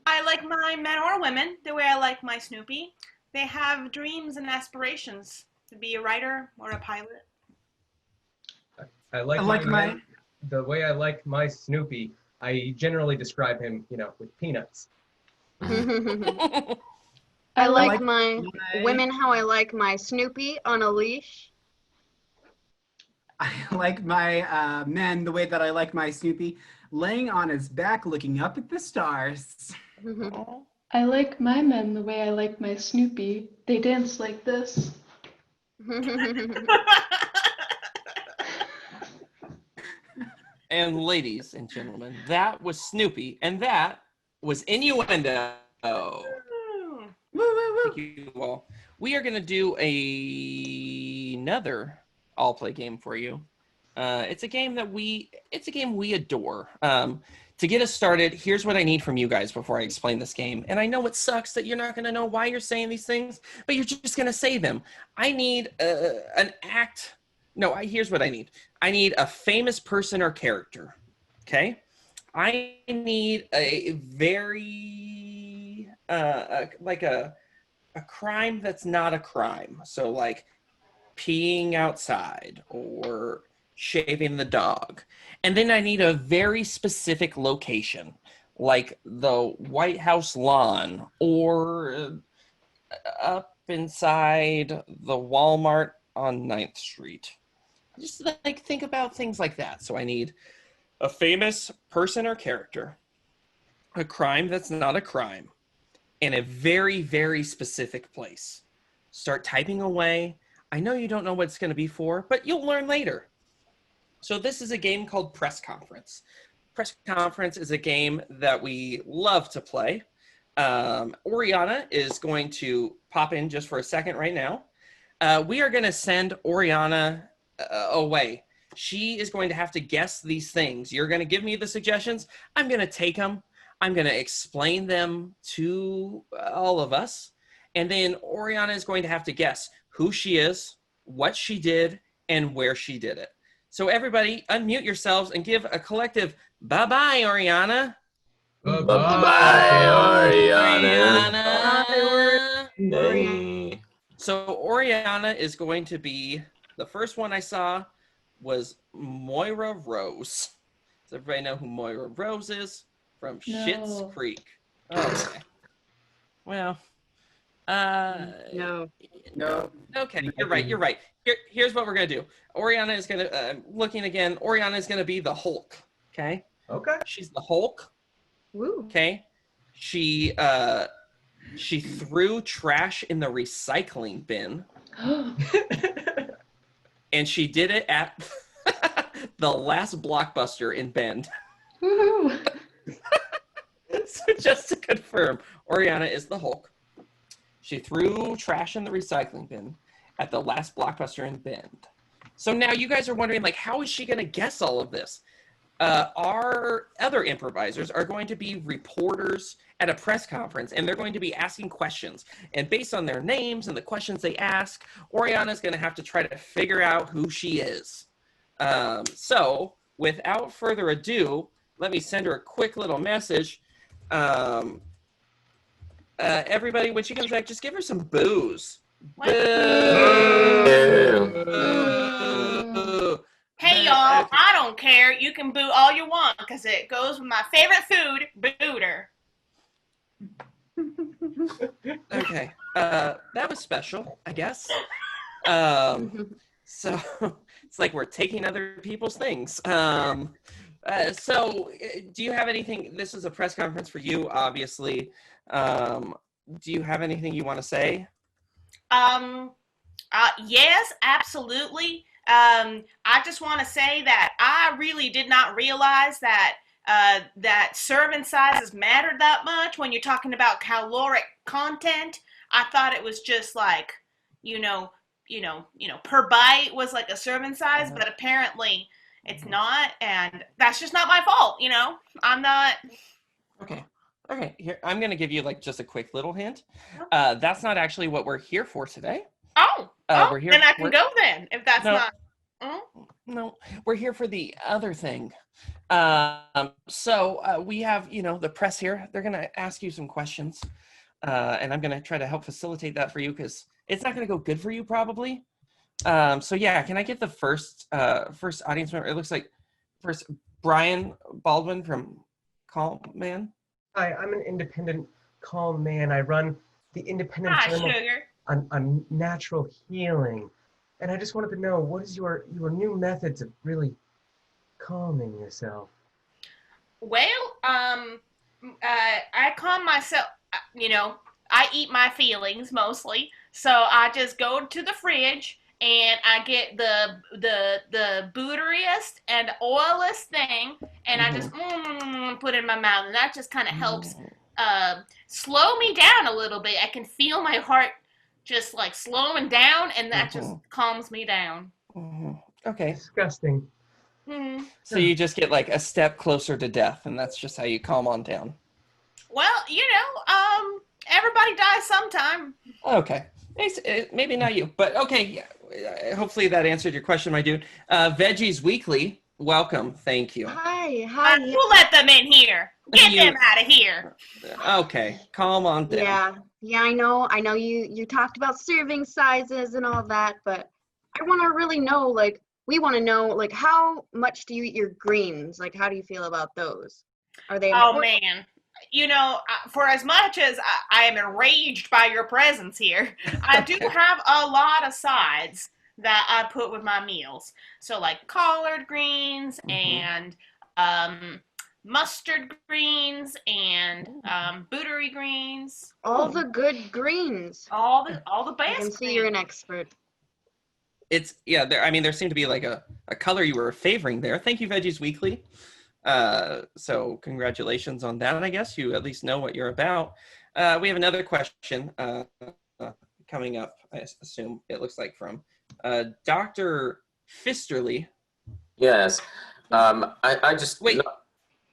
I like my men or women the way I like my Snoopy. They have dreams and aspirations to be a writer or a pilot. I like my men the way I like my Snoopy. I generally describe him, with peanuts. I like my women how I like my Snoopy on a leash. I like my men the way that I like my Snoopy, laying on his back looking up at the stars. I like my men the way I like my Snoopy. They dance like this. And ladies and gentlemen, that was Snoopy, and that was Innuendo. Thank you all. We are going to do another all-play game for you. It's a game we adore. To get us started, here's what I need from you guys before I explain this game. And I know it sucks that you're not going to know why you're saying these things, but you're just going to say them. I need an act. No, here's what I need. I need a famous person or character. Okay? I need a very like a crime that's not a crime. So like peeing outside or shaving the dog. And then I need a very specific location, like the White House lawn or up inside the Walmart on 9th Street. Just like think about things like that. So I need a famous person or character, a crime that's not a crime, and a very, very specific place. Start typing away. I know you don't know what it's going to be for, but you'll learn later. So this is a game called Press Conference. Press Conference is a game that we love to play. Oriana is going to pop in just for a second right now. We are going to send Oriana away. She is going to have to guess these things. You're going to give me the suggestions. I'm going to take them. I'm going to explain them to all of us. And then Oriana is going to have to guess who she is, what she did, and where she did it. So everybody, unmute yourselves and give a collective bye-bye, Oriana. Bye-bye, Oriana. Oriana. So Oriana is going to be, the first one I saw was Moira Rose. Does everybody know who Moira Rose is? From Schitt's Creek. Okay. Well, No. Okay, you're right. Here's what we're gonna do. Oriana is gonna looking again. Oriana is gonna be the Hulk. Okay. Okay. She's the Hulk. Woo. Okay. She threw trash in the recycling bin, and she did it at the last Blockbuster in Bend. Woohoo! So just to confirm, Oriana is the Hulk. She threw trash in the recycling bin at the last Blockbuster in Bend. So now you guys are wondering, like, how is she going to guess all of this? our other improvisers are going to be reporters at a press conference, and they're going to be asking questions. And based on their names and the questions they ask, Oriana's going to have to try to figure out who she is. So without further ado, let me send her a quick little message. Everybody, when she comes back, just give her some boos. What? Boo! Boo. Hey, y'all, I don't care. You can boo all you want because it goes with my favorite food, booter. Okay. That was special, I guess. So it's like we're taking other people's things. So do you have anything? This is a press conference for you, obviously. Do you have anything you want to say? Yes, absolutely. I just want to say that I really did not realize that that serving sizes mattered that much when you're talking about caloric content. I thought it was just like, per bite was like a serving size, but apparently it's not, and that's just not my fault. I'm not. Okay. Here, I'm going to give you like just a quick little hint. That's not actually what we're here for today. We're here, then I can go then if that's not. No, we're here for the other thing. So we have, the press here. They're going to ask you some questions, and I'm going to try to help facilitate that for you because it's not going to go good for you probably. So yeah, can I get the first audience member? It looks like first Brian Baldwin from Calm Man. Hi, I'm an independent calm man. I run the independent journal Sugar. on natural healing. And I just wanted to know, what is your new methods of really calming yourself? Well, I calm myself, I eat my feelings mostly. So I just go to the fridge and I get the booteriest and oiliest thing and I just put it in my mouth, and that just kind of helps slow me down a little bit. I can feel my heart just like slowing down, and that just calms me down. Okay. Disgusting. So you just get like a step closer to death, and that's just how you calm on down. Well, everybody dies sometime. Okay. Maybe not you, but okay. Hopefully that answered your question, my dude. Veggies Weekly, welcome. Thank you. Hi. We'll let them in here. Get them out of here. Okay, calm on down. Yeah, I know you talked about serving sizes and all that, but I want to really know, we want to know, how much do you eat your greens? How do you feel about those? Are they important? Oh, man. For as much as I am enraged by your presence here, I do have a lot of sides that I put with my meals. So like collard greens and mustard greens and buttery greens. All the good greens. All the best. I can see you're an expert. There seemed to be like a color you were favoring there. Thank you, Veggies Weekly. So congratulations on that. I guess you at least know what you're about. We have another question coming up, I assume it looks like from Dr. Fisterly. Yes. I just... Wait, no.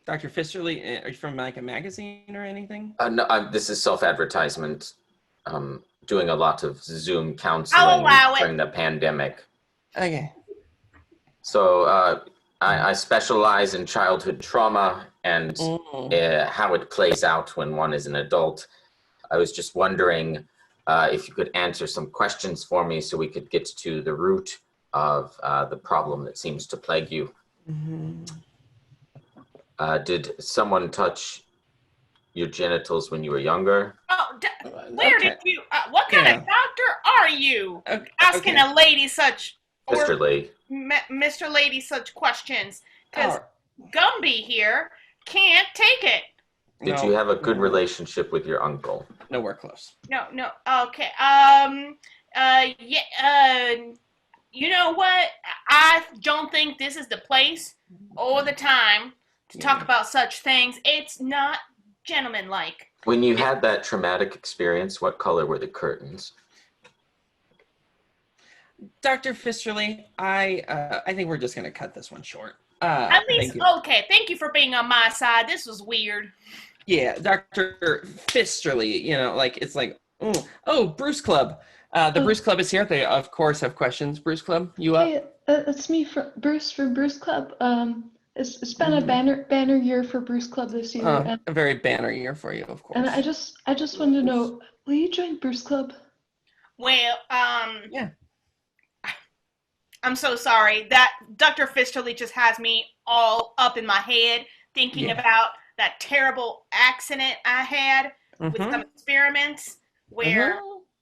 Dr. Fisterly, are you from like a magazine or anything? No, this is self-advertisement. Doing a lot of Zoom counseling during the pandemic. Okay. So I specialize in childhood trauma and how it plays out when one is an adult. I was just wondering if you could answer some questions for me so we could get to the root of the problem that seems to plague you. Did someone touch your genitals when you were younger? Oh, where did you, what kind of doctor are you? Asking a lady such... Mr. Lee. Mr. Lady such questions, because Gumby here can't take it. Did you have a good relationship with your uncle? Nowhere close. No. Okay. You know what? I don't think this is the place or the time to talk about such things. It's not gentlemanlike. When you had that traumatic experience, what color were the curtains? Dr. Fisterly, I think we're just going to cut this one short. At least, Thank you. okay, thank you for being on my side. This was weird. Yeah, Dr. Fisterly, like, it's like, oh, Bruce Club. The Bruce Club is here. They, of course, have questions. Bruce Club, you up? Hey, it's me, Bruce from Bruce Club. It's been a banner year for Bruce Club this year, and A very banner year for you, of course. I just wanted to know, will you join Bruce Club? Well, Yeah. I'm so sorry. That Dr. Fisterly just has me all up in my head thinking about that terrible accident I had with some experiments where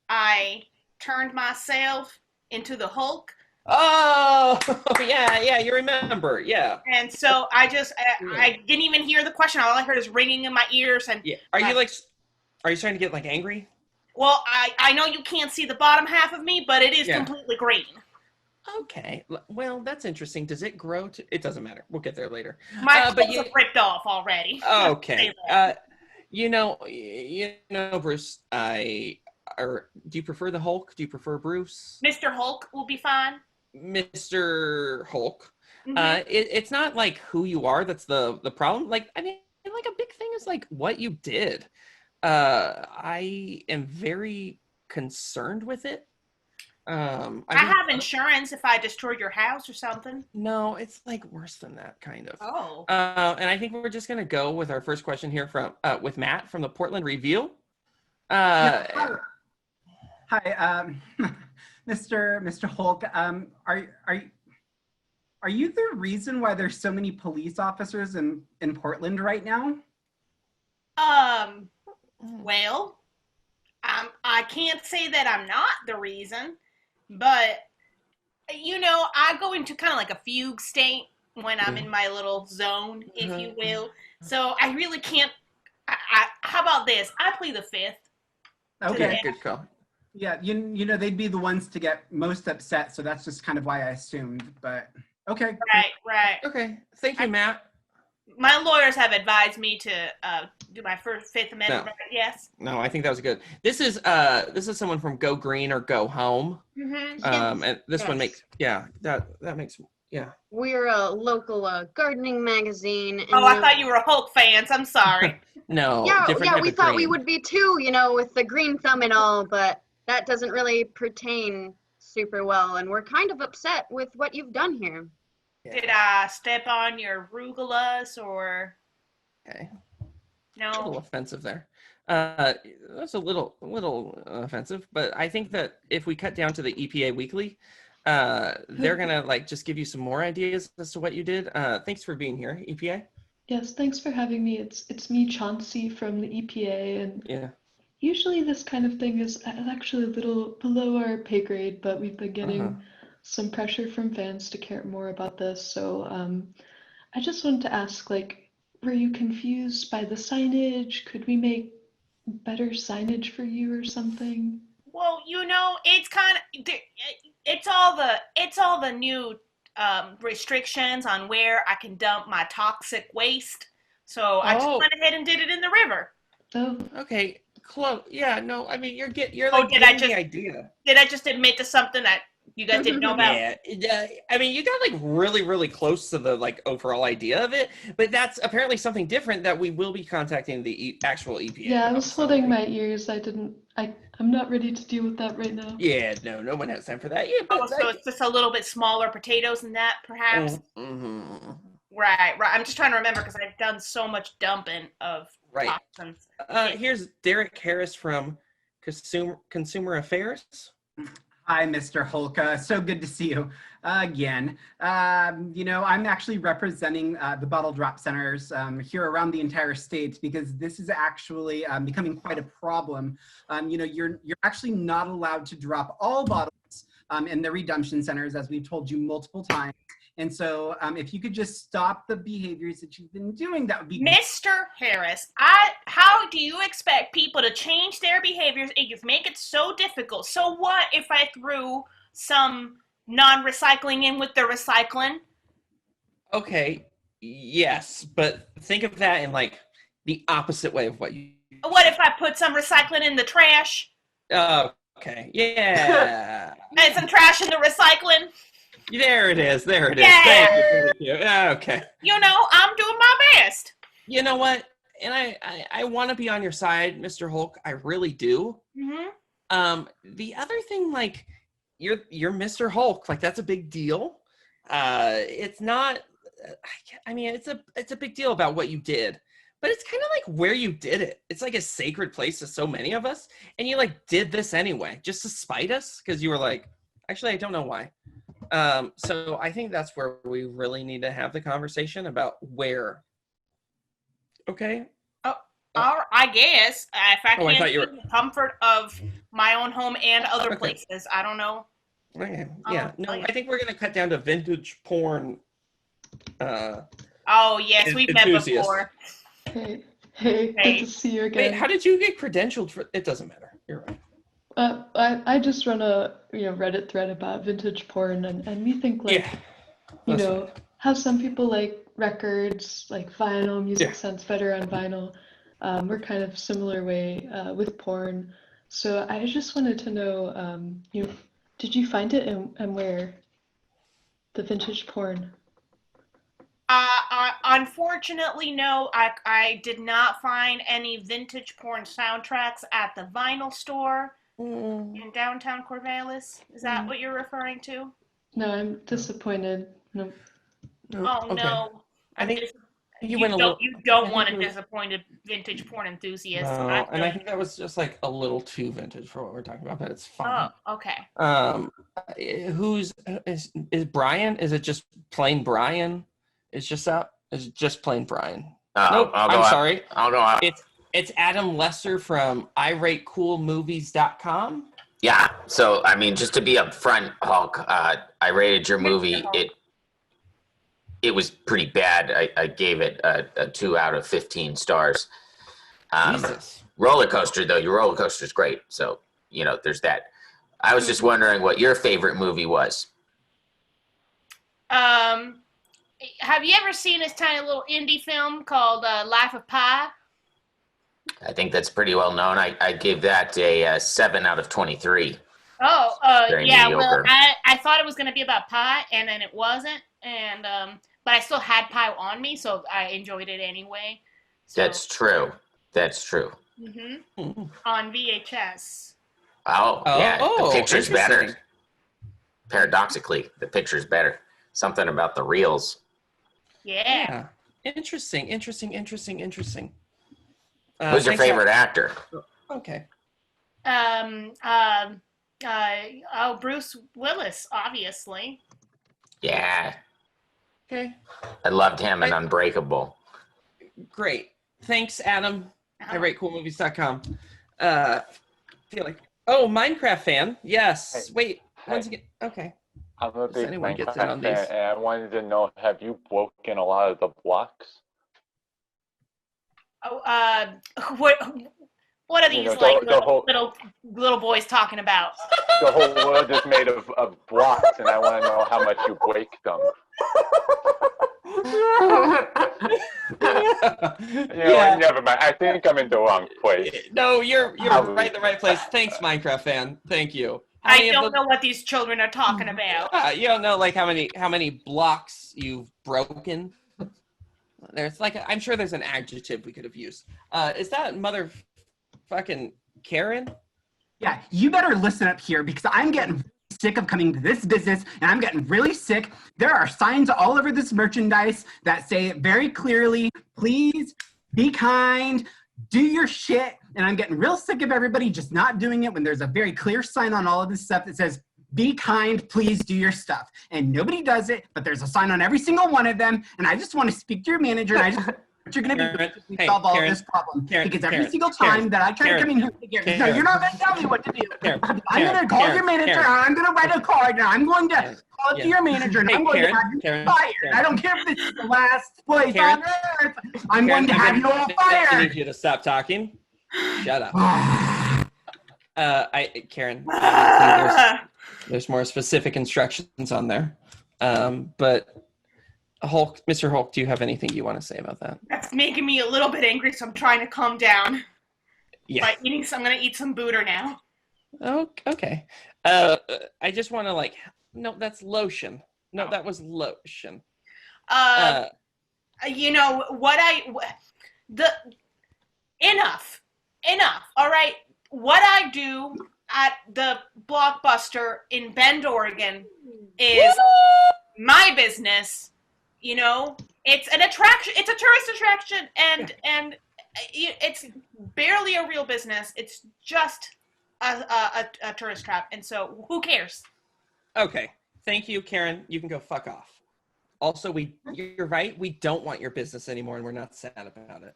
I turned myself into the Hulk. Oh, yeah, you remember, yeah. And so I didn't even hear the question. All I heard is ringing in my ears. And are you starting to get like angry? Well, I know you can't see the bottom half of me, but it is completely green. Okay, well, that's interesting. Does it grow to? It doesn't matter. We'll get there later. My clothes are ripped off already. Okay. Bruce, do you prefer the Hulk? Do you prefer Bruce? Mr. Hulk will be fine. Mr. Hulk. It's not like who you are that's the problem. Like, I mean, like a big thing is like what you did. I am very concerned with it. I have insurance if I destroy your house or something. No, it's like worse than that, kind of. Oh. And I think we're just gonna go with our first question here from with Matt from the Portland Review. Hi, Mr. Hulk. Are you the reason why there's so many police officers in Portland right now? Well, I can't say that I'm not the reason. But, I go into kind of like a fugue state when I'm in my little zone, if you will. So I really can't. How about this? I plead the fifth. Okay. Good call. Yeah, they'd be the ones to get most upset, so that's just kind of why I assumed. But okay. Right. Okay. Thank you, Matt. My lawyers have advised me to do my Fifth Amendment. No. Yes. No, I think that was good. This is someone from Go Green or Go Home. And this one makes that makes We're a local gardening magazine. And I thought you were Hulk fans. I'm sorry. No. Yeah, we thought we would be too, with the green thumb and all, but that doesn't really pertain super well, and we're kind of upset with what you've done here. Did I step on your rugulas or? Okay. No. A little offensive there. That's a little offensive, but I think that if we cut down to the EPA Weekly, they're gonna just give you some more ideas as to what you did. Thanks for being here, EPA. Yes, thanks for having me. It's me, Chauncey, from the EPA, and usually this kind of thing is actually a little below our pay grade, but we've been getting some pressure from fans to care more about this. So I just wanted to ask, were you confused by the signage? Could we make better signage for you or something? Well, it's kind of it's all the new restrictions on where I can dump my toxic waste. So I just went ahead and did it in the river. Oh. Okay. Close. Yeah. No. I mean, you're getting the idea. Did I just admit to something that you guys didn't know about? Yeah. I mean, you got really, really close to the overall idea of it, but that's apparently something different that we will be contacting the actual EPA. Yeah, I was holding my ears. I'm not ready to deal with that right now. Yeah, no one has time for that. Yeah, but so it's just a little bit smaller potatoes than that, perhaps. Mm-hmm. Right. I'm just trying to remember because I've done so much dumping of toxins. Here's Derek Harris from Consumer Affairs. Hi, Mr. Holka. So good to see you again. I'm actually representing the bottle drop centers here around the entire state because this is actually becoming quite a problem. You're actually not allowed to drop all bottles in the redemption centers, as we've told you multiple times. And so if you could just stop the behaviors that you've been doing, that would be Mr. Harris, how do you expect people to change their behaviors if you make it so difficult? So what if I threw some non-recycling in with the recycling? Okay, yes, but think of that in the opposite way of what you... What if I put some recycling in the trash? Okay, yeah. And some trash in the recycling? There it is. There it is. Yeah. Thank you. Okay. You know, I'm doing my best. You know what? And I want to be on your side, Mr. Hulk. I really do. Mm-hmm. The other thing, like, you're Mr. Hulk. Like, that's a big deal. It's not. I mean, it's a big deal about what you did, but it's kind of like where you did it. It's like a sacred place to so many of us, and you like did this anyway, just to spite us, because you were like, actually, I don't know why. So I think that's where we really need to have the conversation about where. Okay. I guess if I I can't thought you keep the comfort of my own home and other places, I don't know. Okay. Yeah. No, I think we're gonna cut down to vintage porn. Oh yes, we've met before. Hey, good to see you again. Wait, how did you get credentialed for? It doesn't matter. You're right. I just run a Reddit thread about vintage porn, and we think like how some people like records, like vinyl music sounds better on vinyl. We're kind of similar way with porn. So I just wanted to know, did you find it and where? The vintage porn. Unfortunately, no. I did not find any vintage porn soundtracks at the vinyl store in downtown Corvallis. Is that what you're referring to? No, I'm disappointed. No. Oh no! I think you don't want a disappointed vintage porn enthusiast. No, and I think that was just like a little too vintage for what we're talking about, but it's fine. Oh, okay. Is Brian? Is it just plain Brian? It's just out. Is it just plain Brian? Nope. I'm sorry. I'll go out. It's Adam Lesser from iratecoolmovies.com. Yeah. So I mean, just to be upfront, Hulk, I rated your movie. It was pretty bad. I gave it a 2 out of 15 stars. Jesus. Roller coaster though, your roller coaster is great. So there's that. I was just wondering what your favorite movie was. Have you ever seen this tiny little indie film called Life of Pi? I think that's pretty well known. I gave that a 7 out of 23. Oh, yeah. Mediocre. Well, I thought it was going to be about pie, and then it wasn't. And but I still had pie on me, so I enjoyed it anyway. So, That's true. Mm-hmm. On VHS. Oh, yeah. The picture's better. Interesting. Paradoxically, the picture's better. Something about the reels. Yeah. Interesting. Who's your favorite actor? Okay. Bruce Willis, obviously. Yeah. Okay. I loved him in Unbreakable. Great. Thanks, Adam. IrateCoolMovies.com. Feel like Minecraft fan. Yes. Hey. Wait. Once again. Okay. I'm a big anyone gets in Minecraft on fan, these. and I wanted to know, have you broken a lot of the blocks? What are these little boys talking about? The whole world is made of blocks, and I want to know how much you break them. Never mind. I think I'm in the wrong place. No, you're right in the right place. Thanks, Minecraft fan. Thank you. I don't know what these children are talking about. You don't know like how many blocks you've broken. There's I'm sure there's an adjective we could have used. Is that motherfucking Karen? Yeah, you better listen up here because I'm getting sick of coming to this business and I'm getting really sick. There are signs all over this merchandise that say very clearly, please be kind, do your shit. And I'm getting real sick of everybody just not doing it when there's a very clear sign on all of this stuff that says, be kind, please do your stuff. And nobody does it, but there's a sign on every single one of them. And I just want to speak to your manager and I just what you're going to be to solve all of this problem. Because every single time that I try to come in here, no, you're not going to tell me what to do. I'm going to call your manager, and I'm going to write a card, and I'm going to call it to your manager, and I'm going to have you fired. I don't care if this is the last place on earth. I'm going to have you all fired. I need you to stop talking. Shut up. Karen, there's more specific instructions on there. But Hulk, Mr. Hulk, do you have anything you want to say about that? That's making me a little bit angry, so I'm trying to calm down. Yeah. I'm going to eat some Booter now. Oh, okay. I just want to no, that's lotion. No, that was lotion. You know enough. All right. What I do at the Blockbuster in Bend, Oregon is my business. You know, it's an attraction. It's a tourist attraction, and it's barely a real business. It's just a tourist trap. And so who cares? Okay. Thank you, Karen. You can go fuck off. Also, you're right. We don't want your business anymore, and we're not sad about it.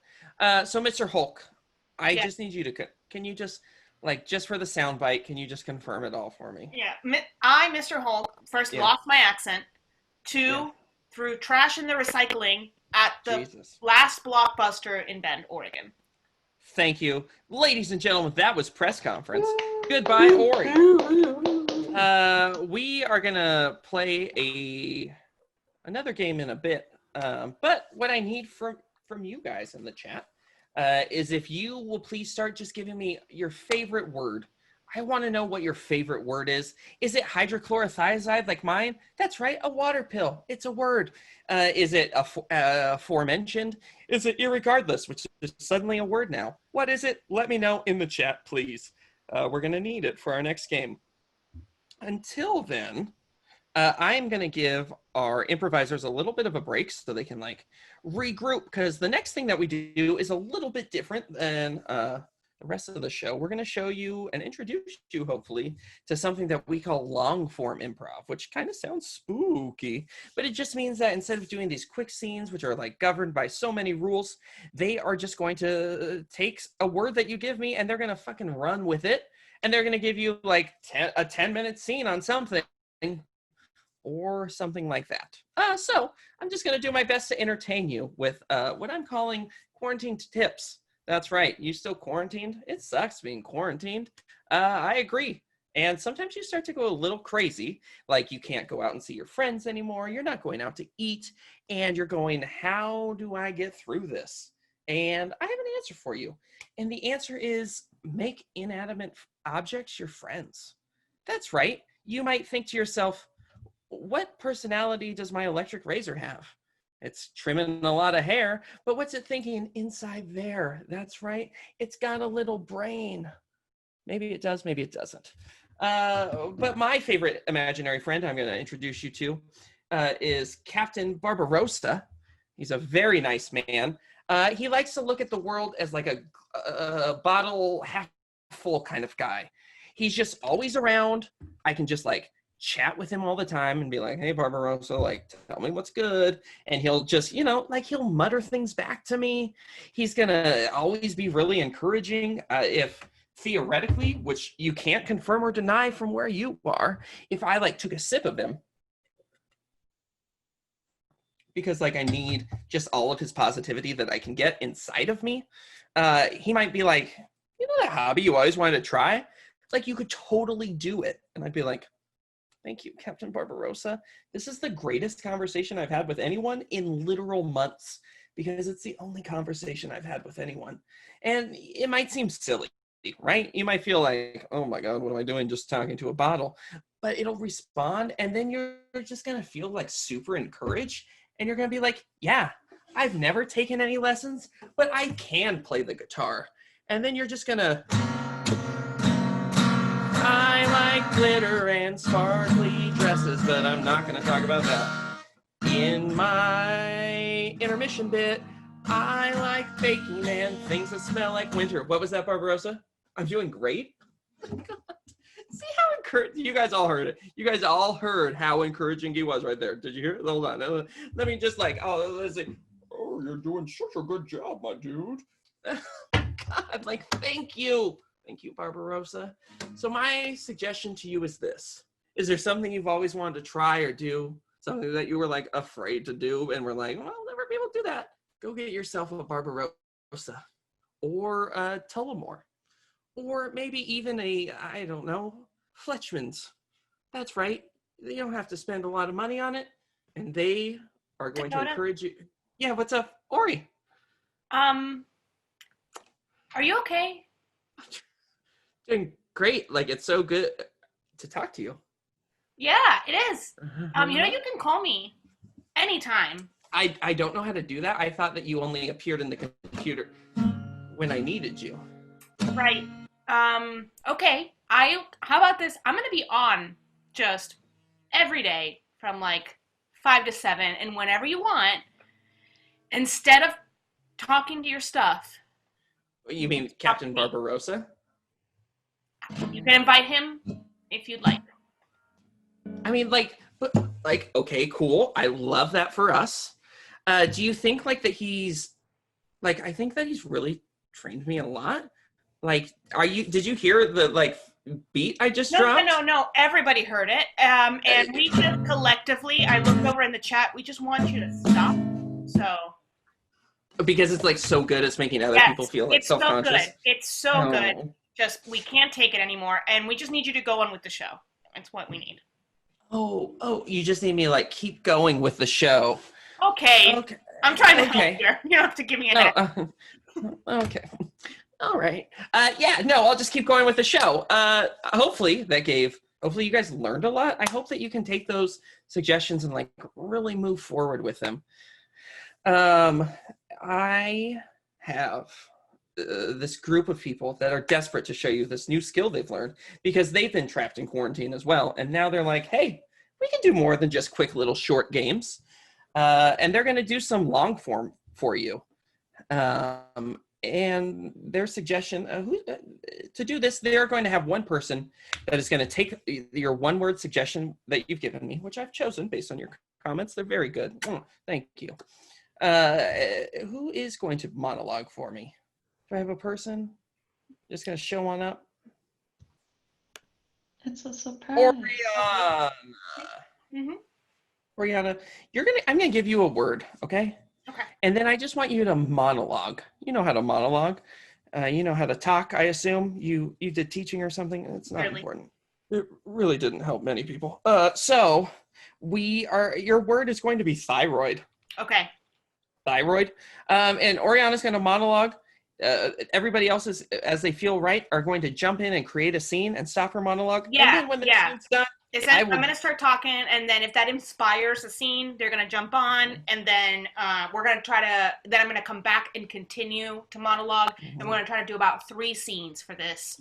So, Mr. Hulk, I just need you to, can you just, like, just for the soundbite, can you just confirm it all for me? Yeah. I, Mr. Hulk, first lost my accent. Two, threw trash in the recycling at the last Blockbuster in Bend, Oregon. Thank you. Ladies and gentlemen, that was press conference. Goodbye, Ori. We are going to play another game in a bit. But what I need from you guys in the chat is if you will please start just giving me your favorite word. I want to know what your favorite word is. Is it hydrochlorothiazide like mine? That's right, a water pill. It's a word. Is it aforementioned? Is it irregardless, which is suddenly a word now? What is it? Let me know in the chat, please. We're going to need it for our next game. Until then, I'm going to give our improvisers a little bit of a break so they can like regroup, because the next thing that we do is a little bit different than the rest of the show. We're going to show you and introduce you, hopefully, to something that we call long form improv, which kind of sounds spooky, but it just means that instead of doing these quick scenes, which are like governed by so many rules, they are just going to take a word that you give me and they're going to fucking run with it. And they're going to give you like a 10-minute scene on something or something like that. So I'm just going to do my best to entertain you with what I'm calling quarantine tips. That's right. You still quarantined? It sucks being quarantined. I agree. And sometimes you start to go a little crazy, like you can't go out and see your friends anymore. You're not going out to eat, and you're going, how do I get through this? And I have an answer for you. And the answer is make inanimate objects your friends. That's right. You might think to yourself, what personality does my electric razor have? It's trimming a lot of hair, but what's it thinking inside there? That's right. It's got a little brain. Maybe it does, maybe it doesn't. But my favorite imaginary friend I'm going to introduce you to is Captain Barbarossa. He's a very nice man. He likes to look at the world as like a bottle half full kind of guy. He's just always around. I can just like chat with him all the time and be like, hey, Barbarossa, like, tell me what's good. And he'll just, you know, like he'll mutter things back to me. He's going to always be really encouraging. If theoretically, which you can't confirm or deny from where you are, if I like took a sip of him, because like I need just all of his positivity that I can get inside of me, he might be like, you know that hobby you always wanted to try? It's like you could totally do it. And I'd be like, thank you, Captain Barbarossa. This is the greatest conversation I've had with anyone in literal months, because it's the only conversation I've had with anyone. And it might seem silly, right? You might feel like, oh my God, what am I doing just talking to a bottle? But it'll respond, and then you're just gonna feel like super encouraged, and you're gonna be like, yeah, I've never taken any lessons, but I can play the guitar. And then you're just gonna, I like glitter and sparkly dresses, but I'm not going to talk about that. In my intermission bit, I like baking and things that smell like winter. What was that, Barbarossa? I'm doing great. See how encouraging, you guys all heard it. You guys all heard how encouraging he was right there. Did you hear it? Hold on. Let me just like, let's see. Oh, you're doing such a good job, my dude. God, like, thank you. Thank you, Barbarossa. So my suggestion to you is this. Is there something you've always wanted to try or do? Something that you were like afraid to do and were like, well, I'll never be able to do that. Go get yourself a Barbarossa or a Tullamore, or maybe even I don't know, Fletchman's. That's right. You don't have to spend a lot of money on it, and they are going to encourage you. Yeah, what's up, Ori? Are you okay? Doing great. Like, it's so good to talk to you. Yeah, it is. Uh-huh. You can call me anytime. I don't know how to do that. I thought that you only appeared in the computer when I needed you. Right. Okay. How about this? I'm gonna be on just every day from like 5 to 7, and whenever you want, instead of talking to your stuff, You mean Captain Barbarossa? you can invite him if you'd like. I mean, okay, cool. I love that for us. Do you think like that he's like? I think that he's really trained me a lot. Like, did you hear the beat I just dropped? No. Everybody heard it. And we just collectively, I looked over in the chat. We just want you to stop. So. Because it's like so good, it's making other people feel like self-conscious. So good. It's so good. Just we can't take it anymore, and we just need you to go on with the show. That's what we need. Oh, you just need me to like keep going with the show. Okay. I'm trying to help here. You don't have to give me an okay. All right. I'll just keep going with the show. Hopefully you guys learned a lot. I hope that you can take those suggestions and like really move forward with them. I have this group of people that are desperate to show you this new skill they've learned because they've been trapped in quarantine as well. And now they're like, hey, we can do more than just quick little short games. And they're going to do some long form for you. And their suggestion to do this, they're going to have one person that is going to take your one-word suggestion that you've given me, which I've chosen based on your comments. They're very good. Thank you. Who is going to monologue for me? Do I have a person? Just going to show on up? It's a surprise. Oriana. Mm-hmm. Oriana, I'm going to give you a word, okay? Okay. And then I just want you to monologue. You know how to monologue. You know how to talk, I assume. You did teaching or something. It's not important. It really didn't help many people. So your word is going to be thyroid. Okay. Thyroid. And Oriana's going to monologue. Everybody else, as they feel right, are going to jump in and create a scene and stop her monologue. Yeah. And then when the scene's done, I'm going to start talking, and then if that inspires a scene, they're going to jump on, and then we're going to then I'm going to come back and continue to monologue, and we're going to try to do about 3 scenes for this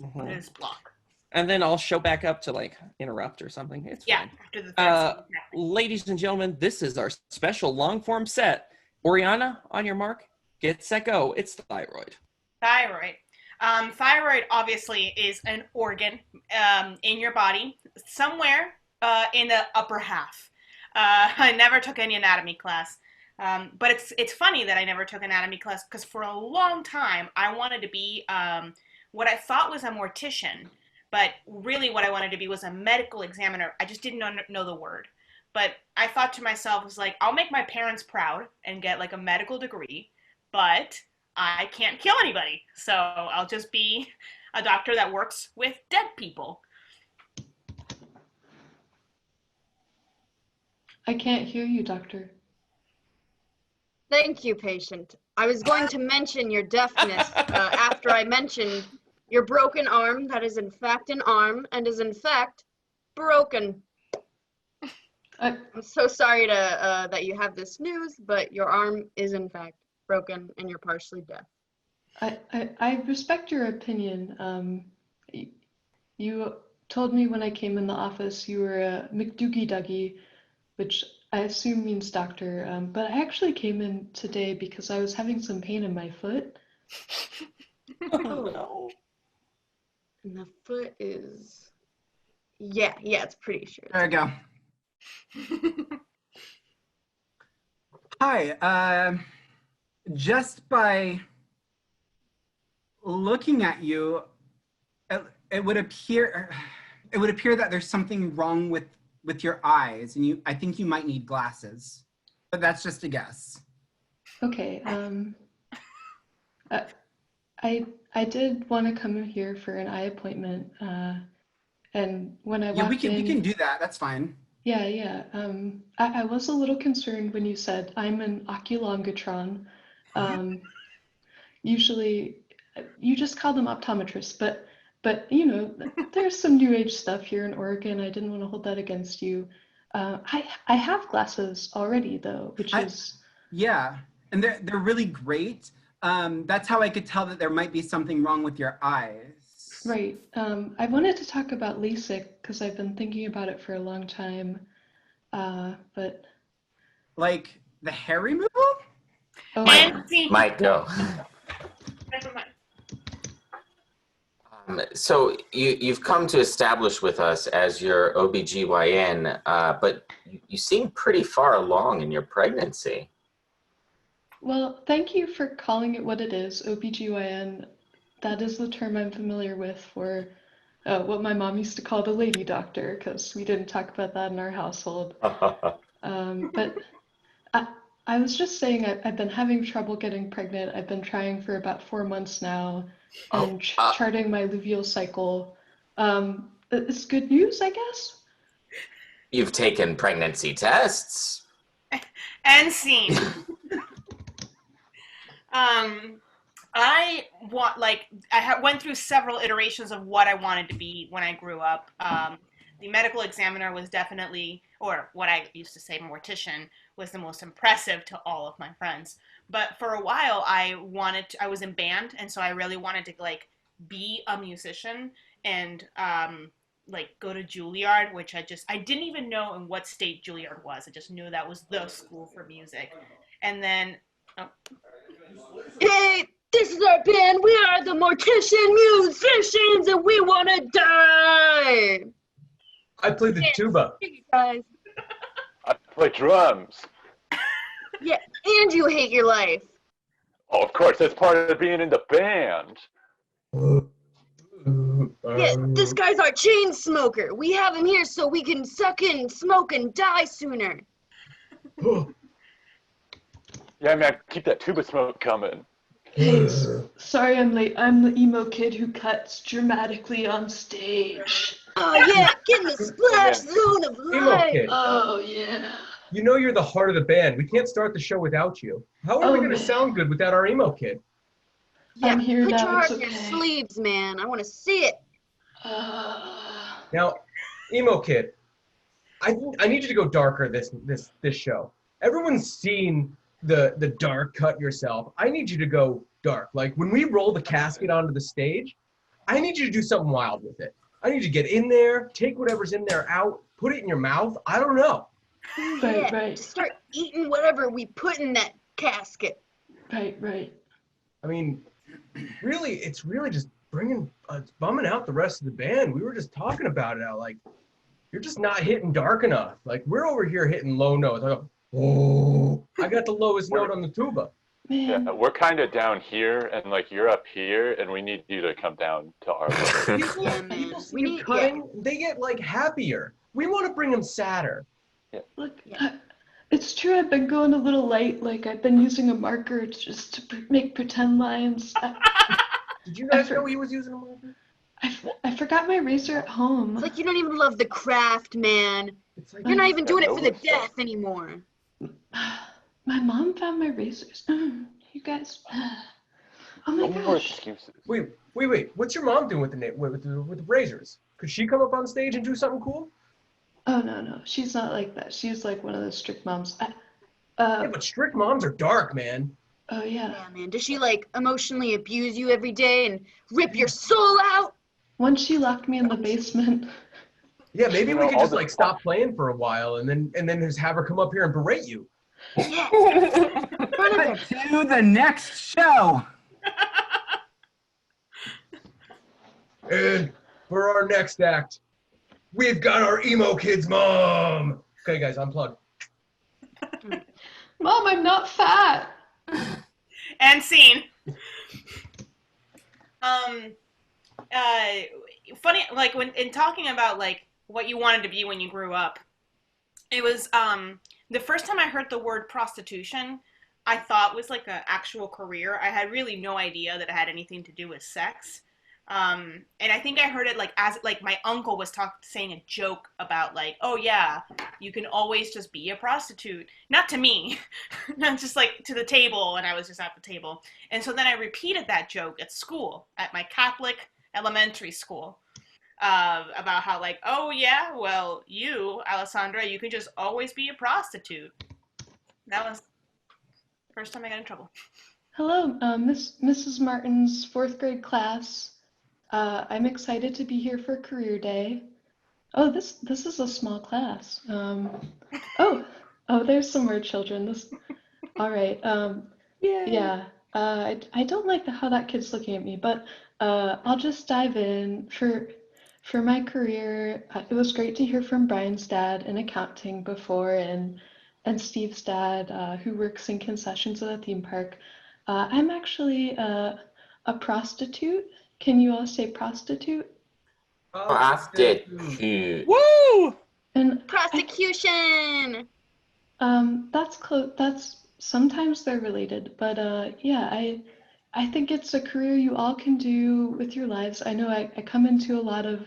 block. And then I'll show back up to like interrupt or something. It's fine. After the 3rd scene. Ladies and gentlemen, this is our special long form set. Oriana, on your mark, get set, go. It's thyroid. Thyroid. Thyroid obviously is an organ in your body, somewhere in the upper half. I never took any anatomy class, but it's funny that I never took anatomy class because for a long time I wanted to be what I thought was a mortician, but really what I wanted to be was a medical examiner. I just didn't know the word. But I thought to myself, I was like, I'll make my parents proud and get like a medical degree, but I can't kill anybody. So I'll just be a doctor that works with dead people. I can't hear you, doctor. Thank you, patient. I was going to mention your deafness after I mentioned your broken arm. That is in fact an arm and is in fact broken. I'm so sorry that you have this news, but your arm is in fact broken and you're partially deaf. I respect your opinion. You told me when I came in the office you were a McDoogie Dougie, which I assume means doctor, but I actually came in today because I was having some pain in my foot. Oh no. And the foot is, yeah, it's pretty sure. There we go. Hi, just by looking at you, it would appear that there's something wrong with your eyes, and I think you might need glasses, but that's just a guess. Okay. I did want to come in here for an eye appointment, and when I walked in, we can do that. That's fine. Yeah. I was a little concerned when you said I'm an oculongatron. Usually, you just call them optometrists, but But there's some new age stuff here in Oregon. I didn't want to hold that against you. I have glasses already though, which is yeah, and they're really great. That's how I could tell that there might be something wrong with your eyes. right. I wanted to talk about LASIK because I've been thinking about it for a long time. But Like the hair removal? oh, And see, Might go. never mind. So you've come to establish with us as your OBGYN, but you seem pretty far along in your pregnancy. well, thank you for calling it what it is, OBGYN. That is the term I'm familiar with for what my mom used to call the lady doctor, because we didn't talk about that in our household. But I was just saying I've been having trouble getting pregnant. I've been trying for about 4 months now and charting my luteal cycle. It's good news, I guess. You've taken pregnancy tests. And scene. I went through several iterations of what I wanted to be when I grew up. The medical examiner was definitely, or what I used to say, mortician, was the most impressive to all of my friends. But for a while, I was in band, and so I really wanted to be a musician and go to Juilliard, which I didn't even know in what state Juilliard was. I just knew that was the school for music. And then, Hey, this is our band. We are the Mortician Musicians, and we want to die. I played the tuba. You guys. I play drums. Yeah, and you hate your life. Oh, of course, that's part of being in the band. Yeah, this guy's our chain smoker. We have him here so we can suck in smoke and die sooner. Yeah, man, keep that tuba smoke coming. Hey, sorry I'm late. I'm the emo kid who cuts dramatically on stage. Oh yeah, get in the splash zone of Emo life. kid. Oh, yeah. You know you're the heart of the band. We can't start the show without you. How are we going to sound good without our emo kid? Yeah, I'm here put now, your heart it's in your okay. sleeves, man. I want to see it. Now, emo kid, I need you to go darker this show. Everyone's seen the dark cut yourself. I need you to go dark. Like when we roll the casket onto the stage, I need you to do something wild with it. I need you to get in there, take whatever's in there out, put it in your mouth. I don't know. Right. Just start eating whatever we put in that casket. Right. I mean, really, it's really just bumming out the rest of the band. We were just talking about it. Like, you're just not hitting dark enough. Like, we're over here hitting low notes. I go, oh, I got the lowest note on the tuba. Man. Yeah, we're kind of down here, and you're up here, and we need you to come down to our level. People see you cutting, they get happier. We want to bring them sadder. Look, it's true I've been going a little light. Like, I've been using a marker just to make pretend lines. Did you guys know he was using a marker? I forgot my razor at home. It's like you don't even love the craft, man. It's like You're not even doing it for the death anymore. My mom found my razors. You guys. Oh my No more gosh. excuses. Wait. What's your mom doing with the razors? Could she come up on stage and do something cool? Oh, no. She's not like that. She's like one of those strict moms. Yeah, but strict moms are dark, man. Oh, yeah. Yeah, man. Does she emotionally abuse you every day and rip your soul out? Once she locked me in the basement. Yeah, maybe we could all just stop playing for a while and then just have her come up here and berate you. Yeah. To the next show. And for our next act, we've got our emo kid's mom. Okay, guys, unplug. Mom, I'm not fat. And scene. Funny, when in talking about what you wanted to be when you grew up, it was the first time I heard the word prostitution, I thought was an actual career. I had really no idea that it had anything to do with sex. And I think I heard it as my uncle was saying a joke about oh yeah, you can always just be a prostitute. Not to me, not just to the table, and I was just at the table. And so then I repeated that joke at school, at my Catholic elementary school. About how like, oh yeah, well you, Alessandra, you can just always be a prostitute. That was the first time I got in trouble. Hello, Mrs. Martin's fourth grade class. I'm excited to be here for Career Day. Oh, this is a small class. Oh, there's some more children. All right. Yeah. I don't like how that kid's looking at me, but I'll just dive in. For my career, it was great to hear from Brian's dad in accounting before, and Steve's dad, who works in concessions at a theme park. I'm actually a prostitute. Can you all say prostitute? Prostitute. Woo! And Prosecution. that's close. That's sometimes they're related, but yeah, I think it's a career you all can do with your lives. I know I come into a lot of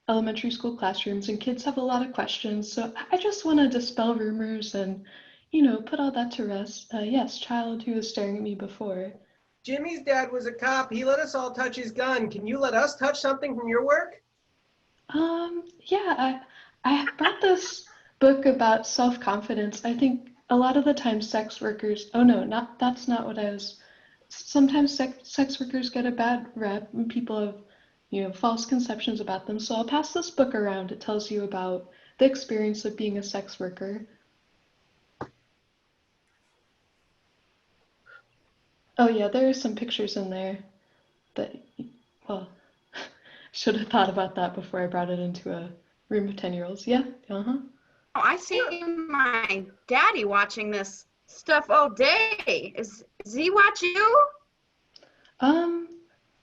elementary school classrooms and kids have a lot of questions, so I just want to dispel rumors and, put all that to rest. Yes, child who was staring at me before. Jimmy's dad was a cop. He let us all touch his gun. Can you let us touch something from your work? Yeah, I brought this book about self-confidence. I think a lot of the time sex workers, oh no, that's not what I was, sometimes sex workers get a bad rep and people have, false conceptions about them. So I'll pass this book around. It tells you about the experience of being a sex worker. Oh yeah, there are some pictures in there that, well, should have thought about that before I brought it into a room of 10-year-olds. Yeah, Oh, I see my daddy watching this stuff all day. Does he watch you?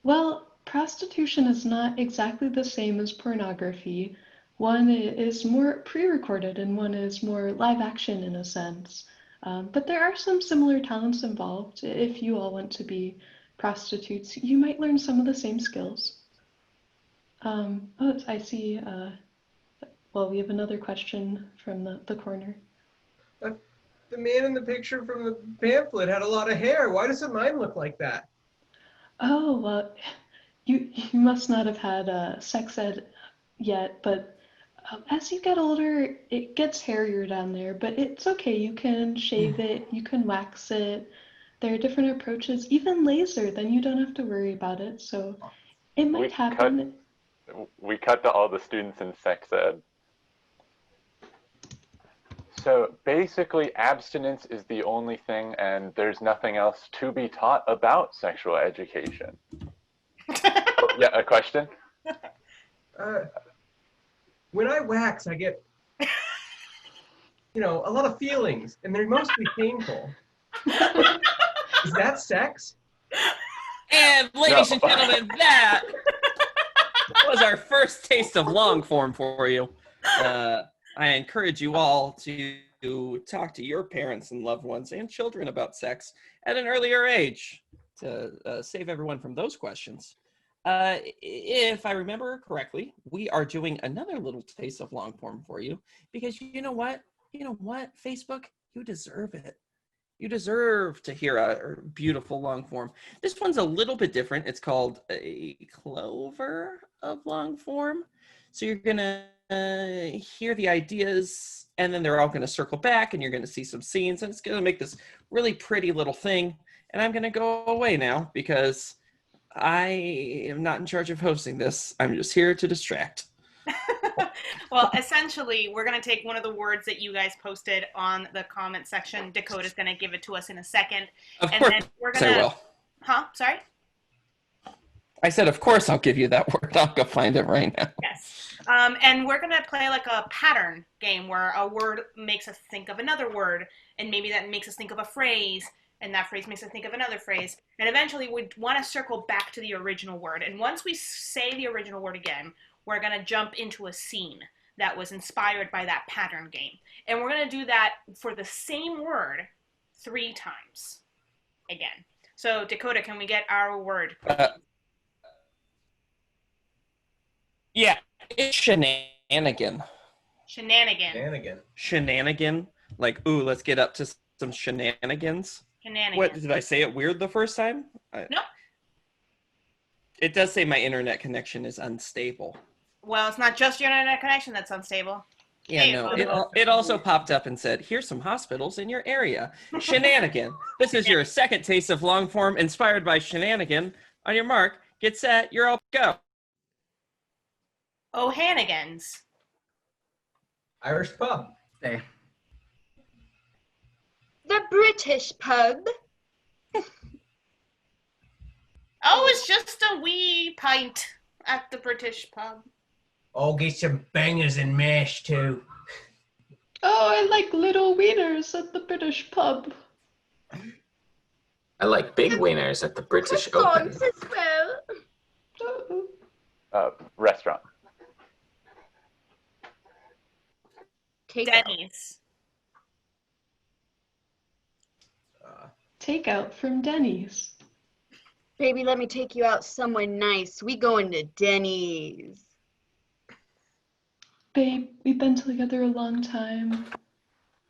Well, prostitution is not exactly the same as pornography. One is more pre-recorded and one is more live action in a sense. But there are some similar talents involved. If you all want to be prostitutes, you might learn some of the same skills. Oh, I see. Well, we have another question from the corner. The man in the picture from the pamphlet had a lot of hair. Why doesn't mine look like that? Oh, well, you must not have had sex ed yet, but as you get older, it gets hairier down there, but it's okay. You can shave it, you can wax it. There are different approaches, even laser, then you don't have to worry about it. So it might happen. We cut to all the students in sex ed. So basically, abstinence is the only thing, and there's nothing else to be taught about sexual education. Oh, yeah, a question? When I wax, I get, a lot of feelings, and they're mostly painful. Is that sex? And ladies and gentlemen, that was our first taste of long form for you. I encourage you all to talk to your parents and loved ones and children about sex at an earlier age to save everyone from those questions. If I remember correctly, we are doing another little taste of long form for you because you know what? Facebook, you deserve it. You deserve to hear a beautiful long form. This one's a little bit different. It's called a clover of long form. So you're going to hear the ideas, and then they're all going to circle back, and you're going to see some scenes, and it's going to make this really pretty little thing. And I'm going to go away now because I am not in charge of hosting this. I'm just here to distract. Well, essentially, we're going to take one of the words that you guys posted on the comment section. Dakota's going to give it to us in a second. Of course, then we're gonna... I will. Huh? Sorry? I said, of course, I'll give you that word. I'll go find it right now. Yes. And we're going to play like a pattern game where a word makes us think of another word, and maybe that makes us think of a phrase, and that phrase makes us think of another phrase. And eventually, we want to circle back to the original word. And once we say the original word again, we're going to jump into a scene that was inspired by that pattern game. And we're going to do that for the same word 3 times again. So, Dakota, can we get our word? Yeah, it's shenanigan. Shenanigan. Shenanigan. Like, ooh, let's get up to some shenanigans. Shenanigan. What, did I say it weird the first time? No. It does say my internet connection is unstable. Well, it's not just your internet connection that's unstable. Yeah, Hey, no. It also popped up and said, "Here's some hospitals in your area." Shenanigan. This is your second taste of long form inspired by shenanigan. On your mark, get set. You're all go. O'Hannigan's. Irish pub. Say. The British pub. Oh, it's just a wee pint at the British pub. I'll get some bangers and mash too. Oh, I like little wieners at the British pub. I like big wieners at the British Open. Croissants as well. Restaurant. Takeout. Denny's. Takeout from Denny's. Baby, let me take you out somewhere nice. We going to Denny's. Babe, we've been together a long time.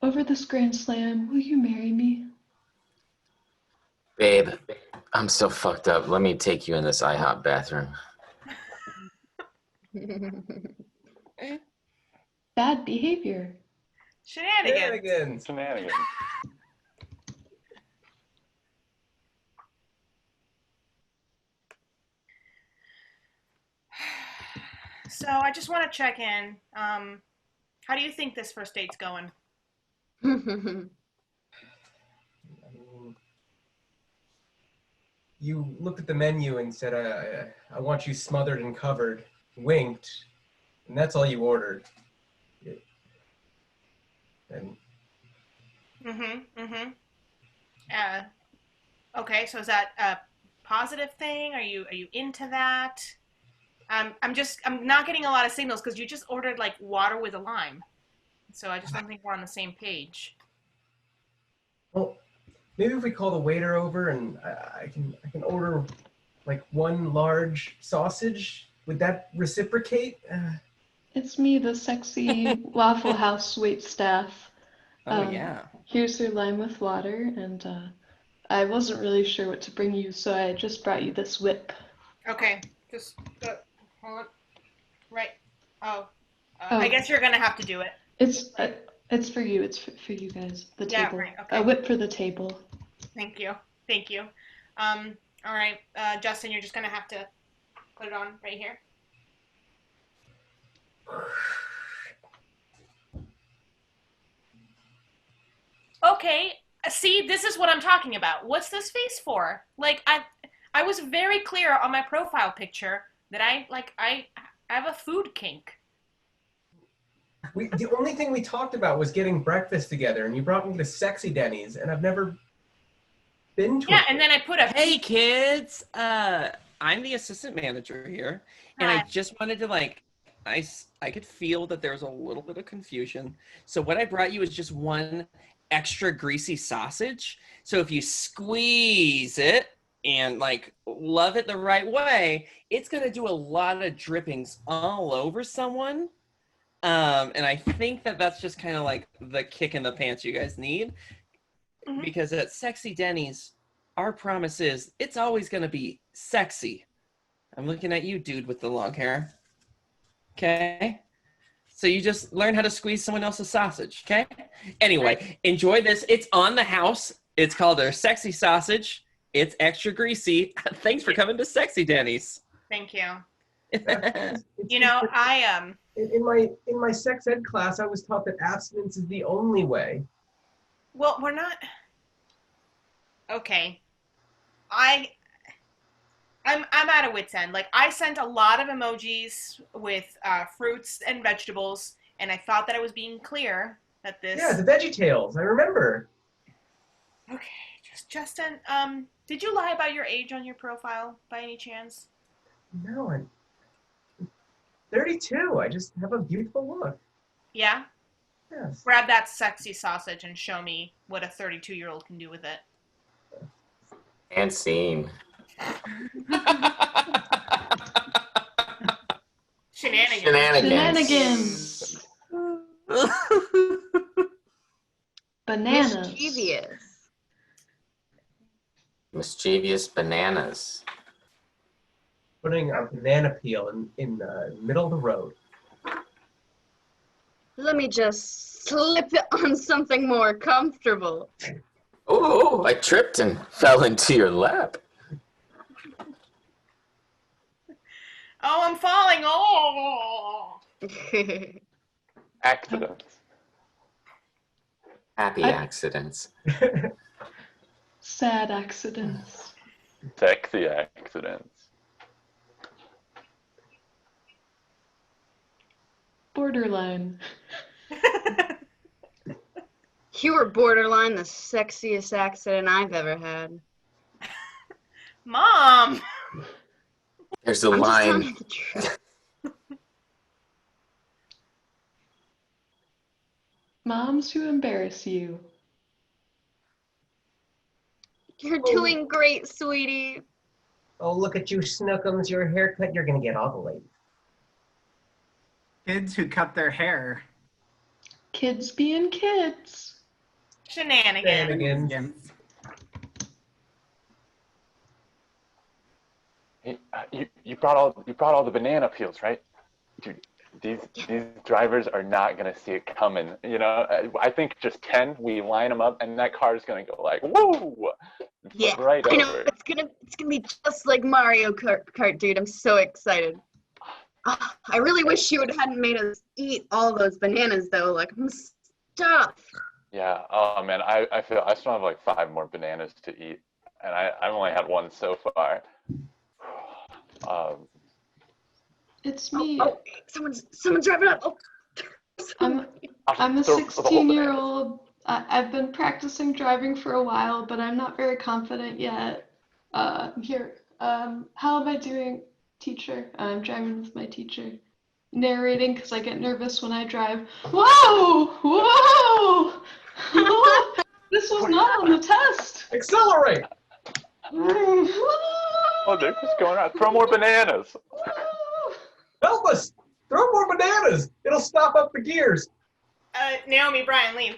Over this Grand Slam, will you marry me? Babe, I'm so fucked up. Let me take you in this IHOP bathroom. Bad behavior. Shenanigans. Shenanigans. So I just want to check in. How do you think this first date's going? You looked at the menu and said, I want you smothered and covered, winked, and that's all you ordered. And Okay, so is that a positive thing? Are you into that? I'm not getting a lot of signals because you just ordered like water with a lime. So I just don't think we're on the same page. well, maybe if we call the waiter over and I can order like one large sausage. Would that reciprocate? It's me, the sexy Waffle House waitstaff. Oh, yeah. Here's your lime with water, and I wasn't really sure what to bring you, so I just brought you this whip. Okay, just hold on. Right. Oh. I guess you're gonna have to do it. It's for you. It's for you guys. The Yeah, table. right, okay. A whip for the table. Thank you. All right, Justin, you're just gonna have to put it on right here. Okay, see, this is what I'm talking about. What's this face for? Like, I was very clear on my profile picture that I have a food kink. The only thing we talked about was getting breakfast together, and you brought me to Sexy Denny's, and I've never been to Yeah, it. and then I put a Hey, kids. I'm the assistant manager here, and I Hi. just wanted to I could feel that there's a little bit of confusion. So what I brought you is just one extra greasy sausage. So if you squeeze it and love it the right way, it's gonna do a lot of drippings all over someone. And I think that's just kind of like the kick in the pants you guys need. Mhm. Because at Sexy Denny's, our promise is it's always gonna be sexy. I'm looking at you, dude with the long hair. Okay? So you just learn how to squeeze someone else's sausage, okay? Anyway, enjoy this. It's on the house. It's called a sexy sausage. It's extra greasy. Thanks for coming to Sexy Denny's. Thank you. It's- You know, in my sex ed class, I was taught that abstinence is the only way. well, we're not. Okay, I'm at a wit's end. Like, I sent a lot of emojis with fruits and vegetables, and I thought that I was being clear that this. Yeah, the VeggieTales. I remember. Okay, Justin. Did you lie about your age on your profile by any chance? No, I'm 32. I just have a beautiful look. Yeah. Yes. Grab that sexy sausage and show me what a 32-year-old can do with it. And scene. Shenanigans. Shenanigans. Bananas. Mischievous. Mischievous bananas. putting a banana peel in the middle of the road. Let me just slip it on something more comfortable. Oh, I tripped and fell into your lap. Oh, I'm falling. Oh. Accidents. Happy I- accidents. Sad accidents. Sexy accidents. Borderline. You were borderline the sexiest accident I've ever had. Mom. There's a I'm just telling line. you the truth. Moms who embarrass you. You're doing great, sweetie. Oh, look at you, Snookums. Your haircut, you're going to get all the ladies. Kids who cut their hair. Kids being kids. Shenanigans. Shenanigans. Hey, you brought all the banana peels, right? Dude, these drivers are not gonna see it coming. You know, I think just 10, we line them up, and that car is gonna go like, whoa, Yeah, right I know. over. It's gonna be just like Mario Kart, dude. I'm so excited. I really wish you hadn't made us eat all those bananas, though. Like, I'm stuffed. Yeah. Oh man, I feel I still have like 5 more bananas to eat, and I've only had 1 so far. It's me. Oh, someone's driving up. Oh. I'm a Throw the whole 16-year-old. I've been practicing driving for a while, but I'm not very confident yet. Here, how am I doing, teacher? I'm driving with my teacher. Narrating because I get nervous when I drive. Whoa! Whoa! This was not on the test. Accelerate! Oh, they're just going out. Throw more bananas. Help us! Throw more bananas! It'll stop up the gears. Naomi, Brian, leave.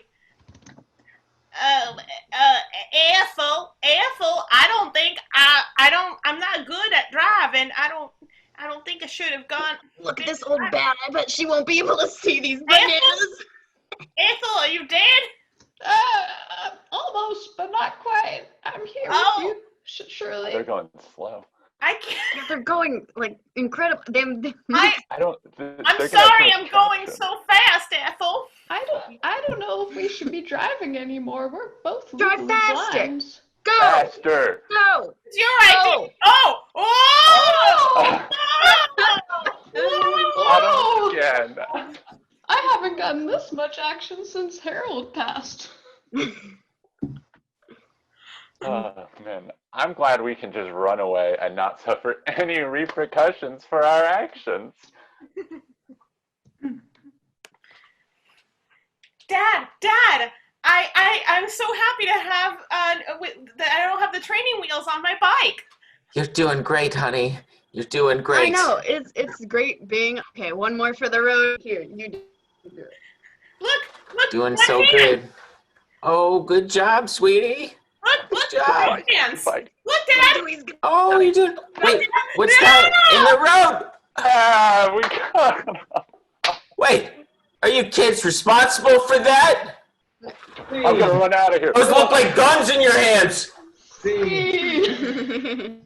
Ethel, I don't think I'm not good at driving. I don't think I should have gone. Look at this old bat. I bet she won't be able to see these bananas. Ethel, are you dead? Almost, but not quite. I'm here Oh. with you, Shirley. They're going slow. I can't. Yeah, they're going like incredible. I'm They're sorry, gonna I'm going traction. so fast, Ethel. I don't know if we should be driving anymore. We're both Drive legally faster. blind. Go! Faster. Go! It's your idea. Oh! Oh! I don't again. I haven't gotten this much action since Harold passed. Oh man, I'm glad we can just run away and not suffer any repercussions for our actions. Dad, I'm so happy to have that I don't have the training wheels on my bike. You're doing great, honey. You're doing great. I know. It's great being. Okay, one more for the road. Here, you do it. Look. Doing my so hands. good. Oh, good job, sweetie. Look, job. my hands. Bike. Look, Dad. Oh, you did. Wait, what's that in the road? Ah, we got. Wait, are you kids responsible for that? I'm gonna run out of here. Those look like guns in your hands. Shenanigans.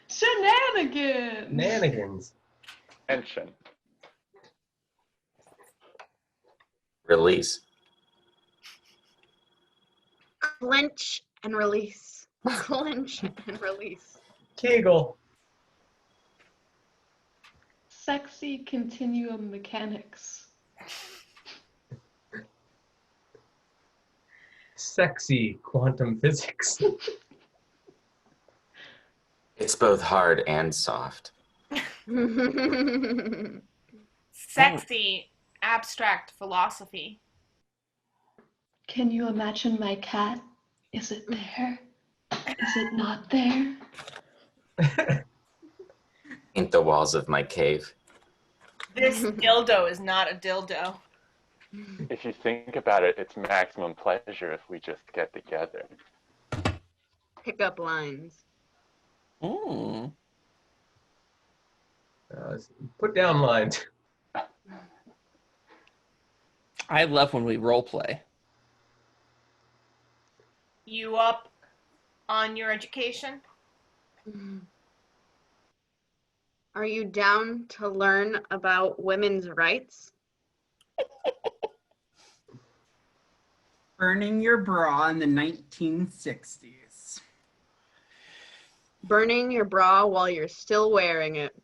Shenanigans. Tension. Release. Clench and release. Clench and release. Kegel. Sexy continuum mechanics. Sexy quantum physics. It's both hard and soft. Sexy abstract philosophy. Can you imagine my cat? Is it there? Is it not there? Ain't the walls of my cave. This dildo is not a dildo. If you think about it, it's maximum pleasure if we just get together. Pick up lines. Mm. Put down lines. I love when we role play. You up on your education? Are you down to learn about women's rights? Burning your bra in the 1960s. Burning your bra while you're still wearing it.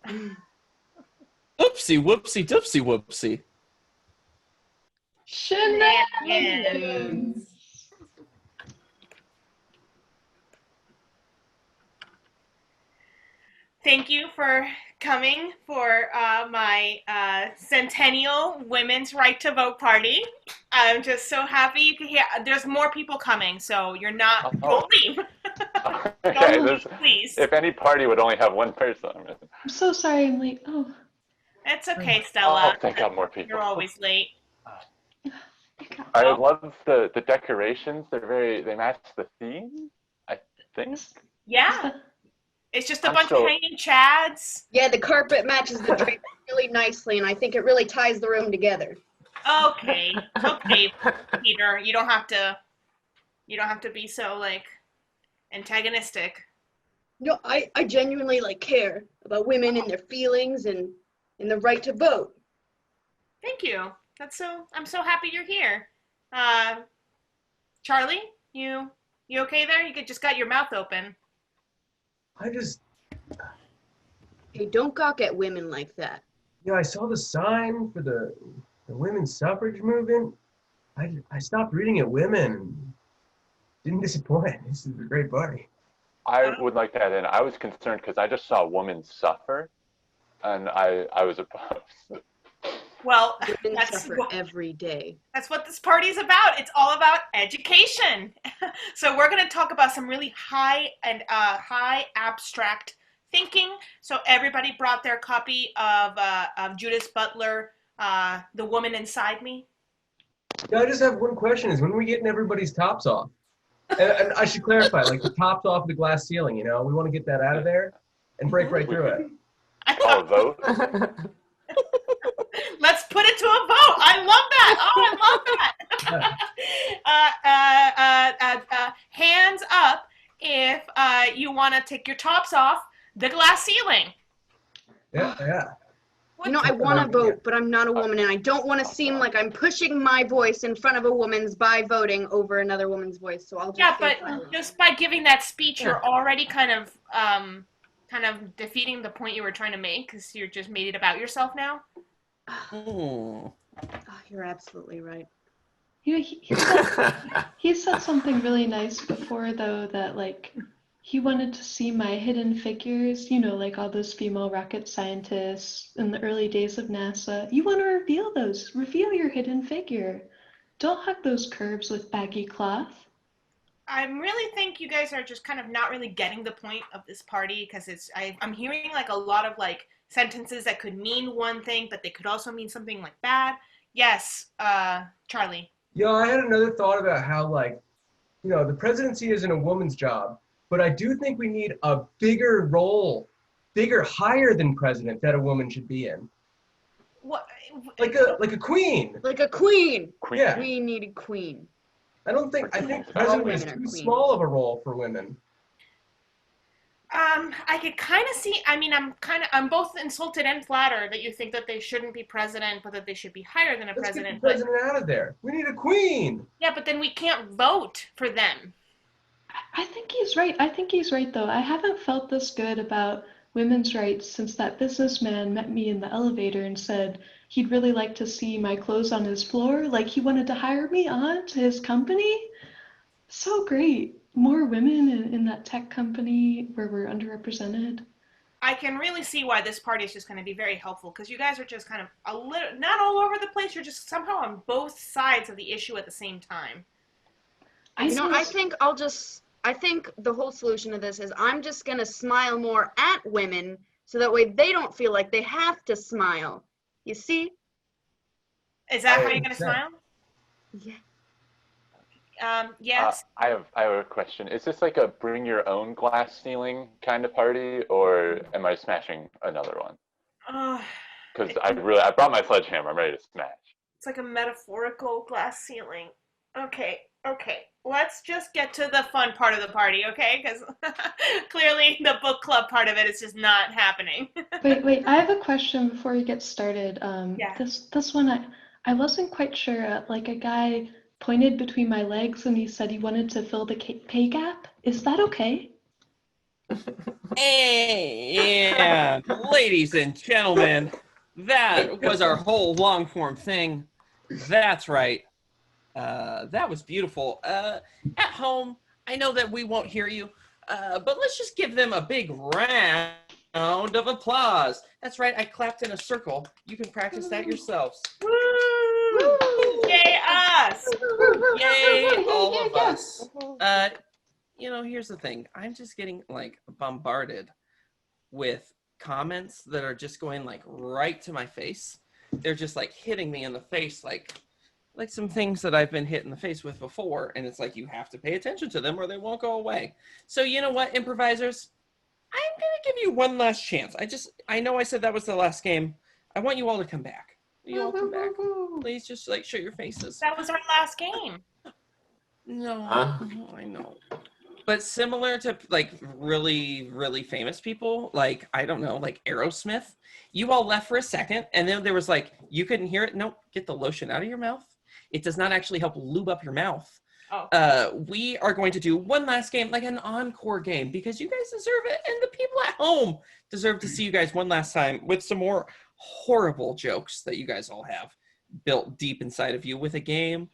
Oopsie, whoopsie, doopsie, whoopsie. Shenanigans. Thank you for coming for my Centennial Women's Right to Vote party. I'm just so happy you can hear. There's more people coming, so you're not. Don't leave. Okay, Don't leave, please. if any party would only have one person. I'm so sorry I'm late. Oh, It's okay, Stella. Oh, thank God, more people. You're always late. I love the decorations. They match the theme, I think. Yeah. It's just a I'm bunch so- of hanging chads. Yeah, the carpet matches the drapes really nicely, and I think it really ties the room together. Okay, Peter. You don't have to be so like antagonistic. No, I genuinely care about women and their feelings and the right to vote. Thank you. I'm so happy you're here. Charlie, you okay there? You just got your mouth open. Hey, don't gawk at women like that. I saw the sign for the women's suffrage movement. I stopped reading at women and didn't disappoint. This is a great party. I would like to add in, I was concerned because I just saw women suffer, and I was opposed. Well, Women suffer every day. That's what this party is about. It's all about education. So we're going to talk about some really high abstract thinking. So everybody brought their copy of Judith Butler, The Woman Inside Me. Yeah, I just have one question: is when are we getting everybody's tops off? And I should clarify, the tops off the glass ceiling. We want to get that out of there and break right through it. Oh, vote. Let's put it to a vote. I love that. Oh, I love that. Hands up if you want to take your tops off the glass ceiling. Yeah. I want to vote, but I'm not a woman, and I don't want to seem like I'm pushing my voice in front of a woman's by voting over another woman's voice. So I'll just but just by giving that speech, you're already kind of defeating the point you were trying to make because you just made it about yourself now. Oh, you're absolutely right. He said something really nice before, though, that he wanted to see my hidden figures, all those female rocket scientists in the early days of NASA. You want to reveal those. Reveal your hidden figure. Don't hug those curves with baggy cloth. I really think you guys are just kind of not really getting the point of this party because I'm hearing a lot of sentences that could mean one thing, but they could also mean something bad. Yes, Charlie. Yeah, I had another thought about how the presidency isn't a woman's job, but I do think we need a bigger role, higher than president that a woman should be in. What? Like a queen. Like a queen. Yeah. We need a queen. I think president is too small of a role for women. I could kind of see. I mean, I'm both insulted and flattered that you think that they shouldn't be president, but that they should be higher than a Let's president. get the president out of there. We need a queen. Yeah, but then we can't vote for them. I think he's right. Though. I haven't felt this good about women's rights since that businessman met me in the elevator and said he'd really like to see my clothes on his floor. He wanted to hire me on to his company. So great. More women in that tech company where we're underrepresented. I can really see why this party is just going to be very helpful because you guys are just kind of a little, not all over the place. You're just somehow on both sides of the issue at the same time. I think the whole solution to this is I'm just going to smile more at women so that way they don't feel like they have to smile. You see? Is that how you're going to smile? Yeah. Yes. I have a question. Is this like a bring your own glass ceiling kind of party, or am I smashing another one? Because I brought my sledgehammer. I'm ready to smash. It's like a metaphorical glass ceiling. Okay. Let's just get to the fun part of the party, okay? Because clearly the book club part of it is just not happening. Wait, I have a question before we get started. Yeah. This one, I wasn't quite sure. Like a guy pointed between my legs and he said he wanted to fill the pay gap. Is that okay? Hey, yeah, ladies and gentlemen, that was our whole long form thing. That's right. That was beautiful. At home, I know that we won't hear you, but let's just give them a big round of applause. That's right, I clapped in a circle. You can practice that yourselves. Woo! Yay us! Yay, all of us. Here's the thing. I'm just getting like bombarded with comments that are just going like right to my face. They're just like hitting me in the face like some things that I've been hit in the face with before, and it's like you have to pay attention to them or they won't go away. So you know what, improvisers? I'm gonna give you one last chance. I know I said that was the last game. I want you all to come back. You all come back. Please just like show your faces. That was our last game. No, I know. But similar to like really, really famous people, like, I don't know, like Aerosmith, you all left for a second and then there was like, you couldn't hear it. Nope, get the lotion out of your mouth. It does not actually help lube up your mouth. Oh. We are going to do one last game, like an encore game, because you guys deserve it. And the people at home deserve to see you guys one last time with some more horrible jokes that you guys all have built deep inside of you with a game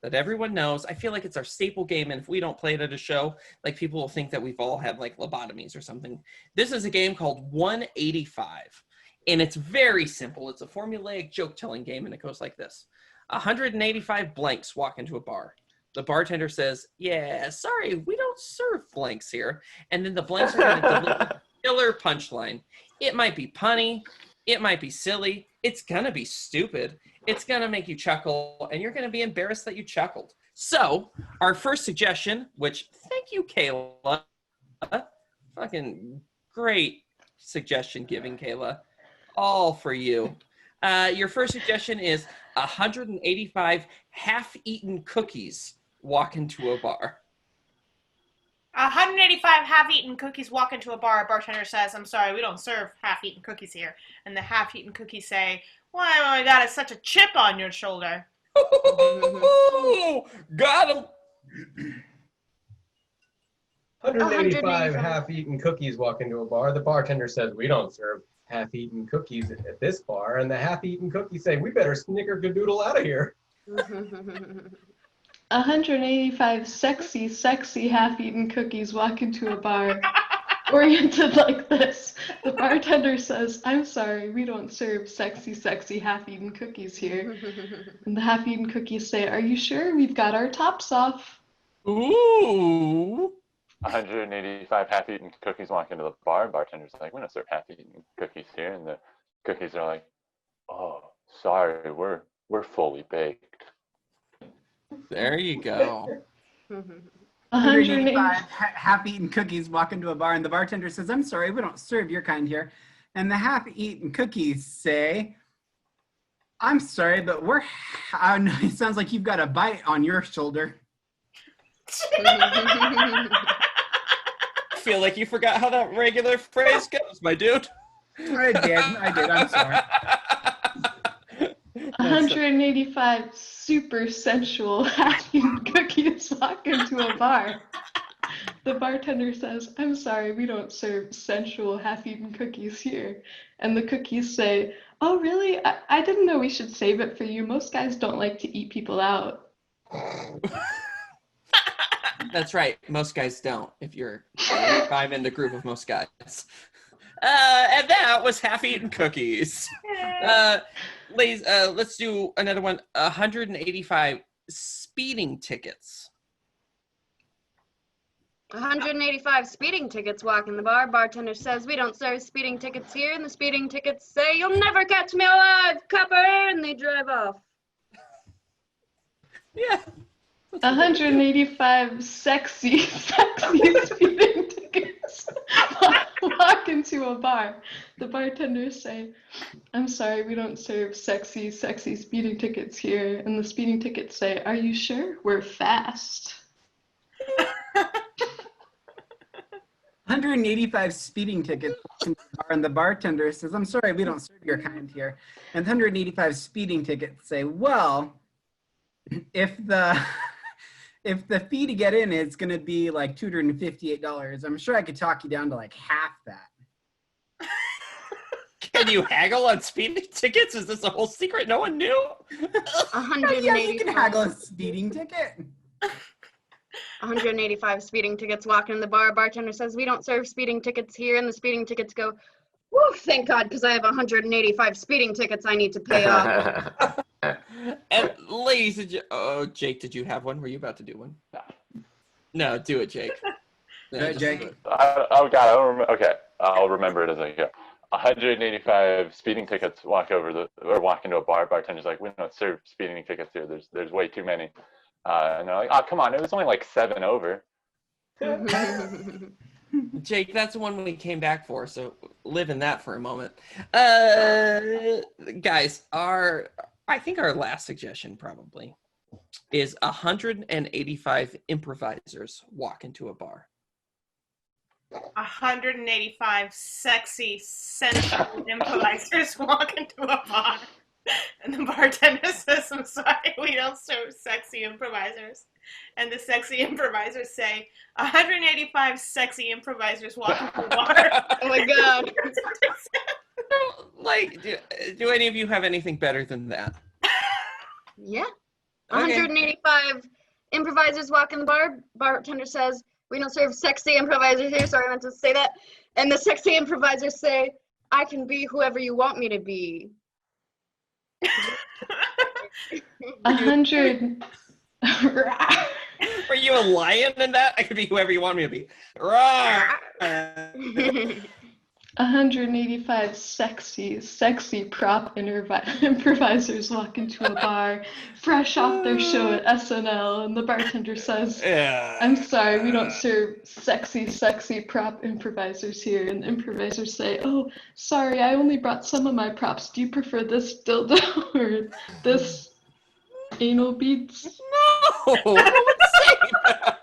that everyone knows. I feel like it's our staple game, and if we don't play it at a show, like people will think that we've all had like lobotomies or something. This is a game called 185, and it's very simple. It's a formulaic joke-telling game, and it goes like this. 185 blanks walk into a bar. The bartender says, yeah, sorry, we don't serve blanks here. And then the blanks are going to deliver a killer punchline. It might be punny. It might be silly. It's going to be stupid. It's going to make you chuckle, and you're going to be embarrassed that you chuckled. So our first suggestion, which thank you, Kayla. Fucking great suggestion giving, Kayla. All for you. Your first suggestion is 185 half-eaten cookies walk into a bar. 185 half-eaten cookies walk into a bar. A bartender says, I'm sorry, we don't serve half-eaten cookies here. And the half-eaten cookies say, why, oh my God, it's such a chip on your shoulder. Got him. 185 half-eaten cookies walk into a bar. The bartender says, we don't serve half-eaten cookies at this bar. And the half-eaten cookies say, we better snickergadoodle out of here. 185 sexy half-eaten cookies walk into a bar oriented like this. The bartender says, I'm sorry, we don't serve sexy half-eaten cookies here. And the half-eaten cookies say, are you sure? We've got our tops off. Ooh. 185 half-eaten cookies walk into the bar. Bartender's like, we don't serve half-eaten cookies here. And the cookies are like, oh, sorry, we're fully baked. There you go. 185 half-eaten cookies walk into a bar, and the bartender says, I'm sorry, we don't serve your kind here. And the half-eaten cookies say, I'm sorry, but it sounds like you've got a bite on your shoulder. I feel like you forgot how that regular phrase goes, my dude. I did, I'm sorry. 185 super sensual half-eaten cookies walk into a bar. The bartender says, I'm sorry, we don't serve sensual half-eaten cookies here. And the cookies say, oh, really? I didn't know we should save it for you. Most guys don't like to eat people out. That's right. Most guys don't, if I'm in the group of most guys. And that was half-eaten cookies. Ladies, let's do another one. 185 speeding tickets. 185 speeding tickets walk in the bar. Bartender says, we don't serve speeding tickets here. And the speeding tickets say, you'll never catch me alive, copper. And they drive off. Yeah. 185 sexy speeding tickets walk walk into a bar. The bartenders say, "I'm sorry, we don't serve sexy speeding tickets here." And the speeding tickets say, "Are you sure? We're fast." 185 speeding tickets in the bar, and the bartender says, "I'm sorry, we don't serve your kind here." And 185 speeding tickets say, "Well, if the fee to get in is going to be like $258, I'm sure I could talk you down to like half that." Can you haggle on speeding tickets? Is this a whole secret no one knew? 185. Yeah, you can haggle a speeding ticket. 185 speeding tickets walk in the bar. Bartender says, "We don't serve speeding tickets here." And the speeding tickets go, "Woo, thank God, because I have 185 speeding tickets I need to pay off." And ladies, Jake, did you have one? Were you about to do one? No, do it, Jake. Do it, Jake. do it. Oh God, I don't remember. Okay, I'll remember it as I go. 185 speeding tickets walk into a bar. Bartender's like, "We don't serve speeding tickets here. There's way too many." And they're like, "Oh, come on, it was only like 7 over." Jake, that's the one we came back for, so live in that for a moment. Guys, I think our last suggestion probably is 185 improvisers walk into a bar. 185 sexy, sensual improvisers walk into a bar. And the bartender says, "I'm sorry, we don't serve sexy improvisers." And the sexy improvisers say, 185 sexy improvisers walk into a bar. Oh my God. Like, do any of you have anything better than that? Yeah. Okay. 185 improvisers walk in the bar. Bartender says, "We don't serve sexy improvisers here." Sorry, I meant to say that. And the sexy improvisers say, "I can be whoever you want me to be." 100. Were you a lion in that? I could be whoever you want me to be. Rawr. 185 sexy prop improvisers walk into a bar, fresh off their show at SNL, and the bartender says, Yeah. "I'm sorry, we don't serve sexy prop improvisers here." And the improvisers say, "Oh, sorry, I only brought some of my props. Do you prefer this dildo or this anal beads?" No, no one's saying that.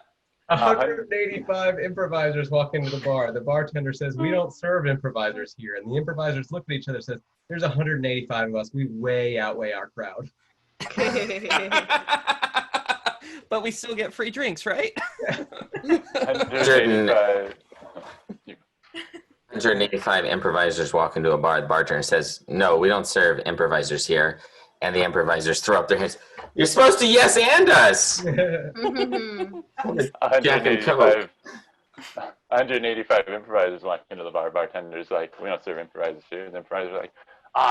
185 improvisers walk into the bar. The bartender says, "We don't serve improvisers here." And the improvisers look at each other and says, "There's 185 of us. We way outweigh our crowd." But we still get free drinks, right? 185 improvisers walk into a bar. The bartender says, "No, we don't serve improvisers here." And the improvisers throw up their hands. "You're supposed to yes and us." 185 improvisers walk into the bar. Bartender's like, "We don't serve improvisers here." And the improvisers are like,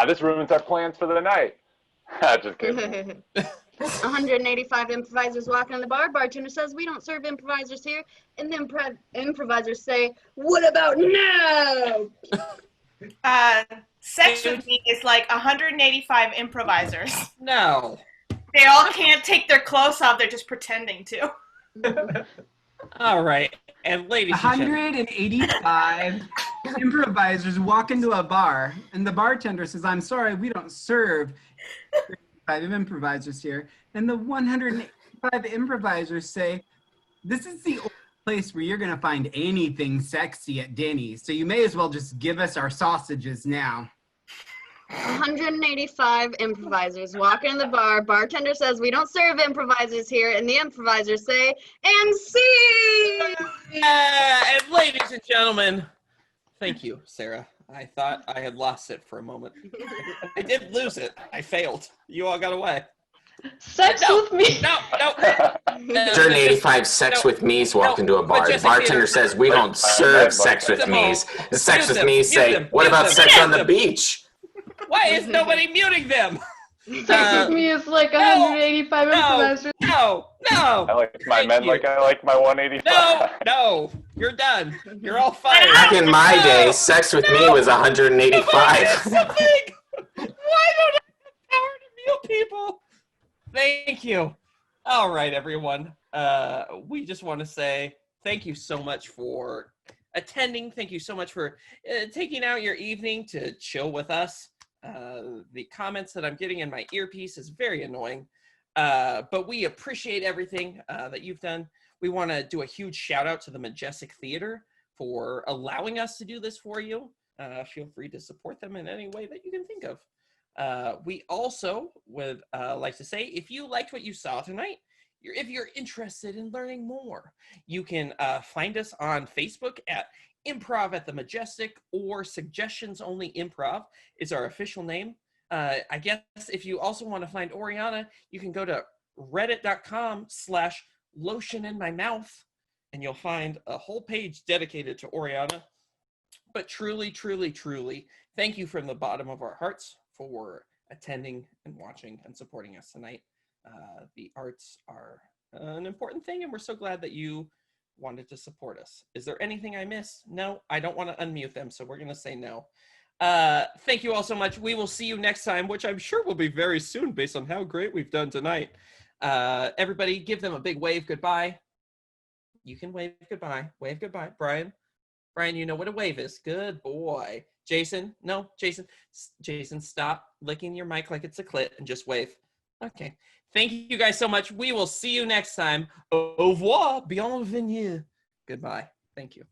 "This ruins our plans for the night." Just kidding. 185 improvisers walk in the bar. Bartender says, "We don't serve improvisers here." And the improvisers say, "What about now?" Sex with me is like 185 improvisers. No. They all can't take their clothes off. They're just pretending to. All right. And ladies and gentlemen, 185 improvisers walk into a bar, and the bartender says, "I'm sorry, we don't serve 5 improvisers here." And the 185 improvisers say, "This is the only place where you're going to find anything sexy at Denny's, so you may as well just give us our sausages now." 185 improvisers walk in the bar. Bartender says, "We don't serve improvisers here." And the improvisers say, "And see." and ladies and gentlemen, thank you, Sarah. I thought I had lost it for a moment. I did lose it. I failed. You all got away. Sex with me. No. 185 sex with me's walk into a bar. The bartender says, "We don't serve sex with me's." The sex with me's say, "What about sex on the beach?" Why is nobody muting them? Sex with me is like 185 improvisers. No. I like my men like I like my 185. No. You're done. You're all fired. Back in my day, sex with me was 185. Why don't I have the power to mute people? Thank you. All right, everyone. We just want to say thank you so much for attending. Thank you so much for taking out your evening to chill with us. The comments that I'm getting in my earpiece is very annoying, but we appreciate everything that you've done. We want to do a huge shout out to the Majestic Theater for allowing us to do this for you. Feel free to support them in any way that you can think of. We also would like to say, if you liked what you saw tonight, if you're interested in learning more, you can find us on Facebook at Improv at the Majestic, or Suggestions Only Improv is our official name. I guess if you also want to find Oriana, you can go to reddit.com/lotioninmymouth, and you'll find a whole page dedicated to Oriana. But truly, truly, truly, thank you from the bottom of our hearts for attending and watching and supporting us tonight. The arts are an important thing, and we're so glad that you wanted to support us. Is there anything I missed? No, I don't want to unmute them, so we're going to say no. Thank you all so much. We will see you next time, which I'm sure will be very soon based on how great we've done tonight. Everybody give them a big wave goodbye. You can wave goodbye. Wave goodbye. Brian, you know what a wave is. Good boy. Jason, no, Jason, stop licking your mic like it's a clit and just wave. Okay. Thank you guys so much. We will see you next time. Au revoir. Bienvenue. Goodbye. Thank you.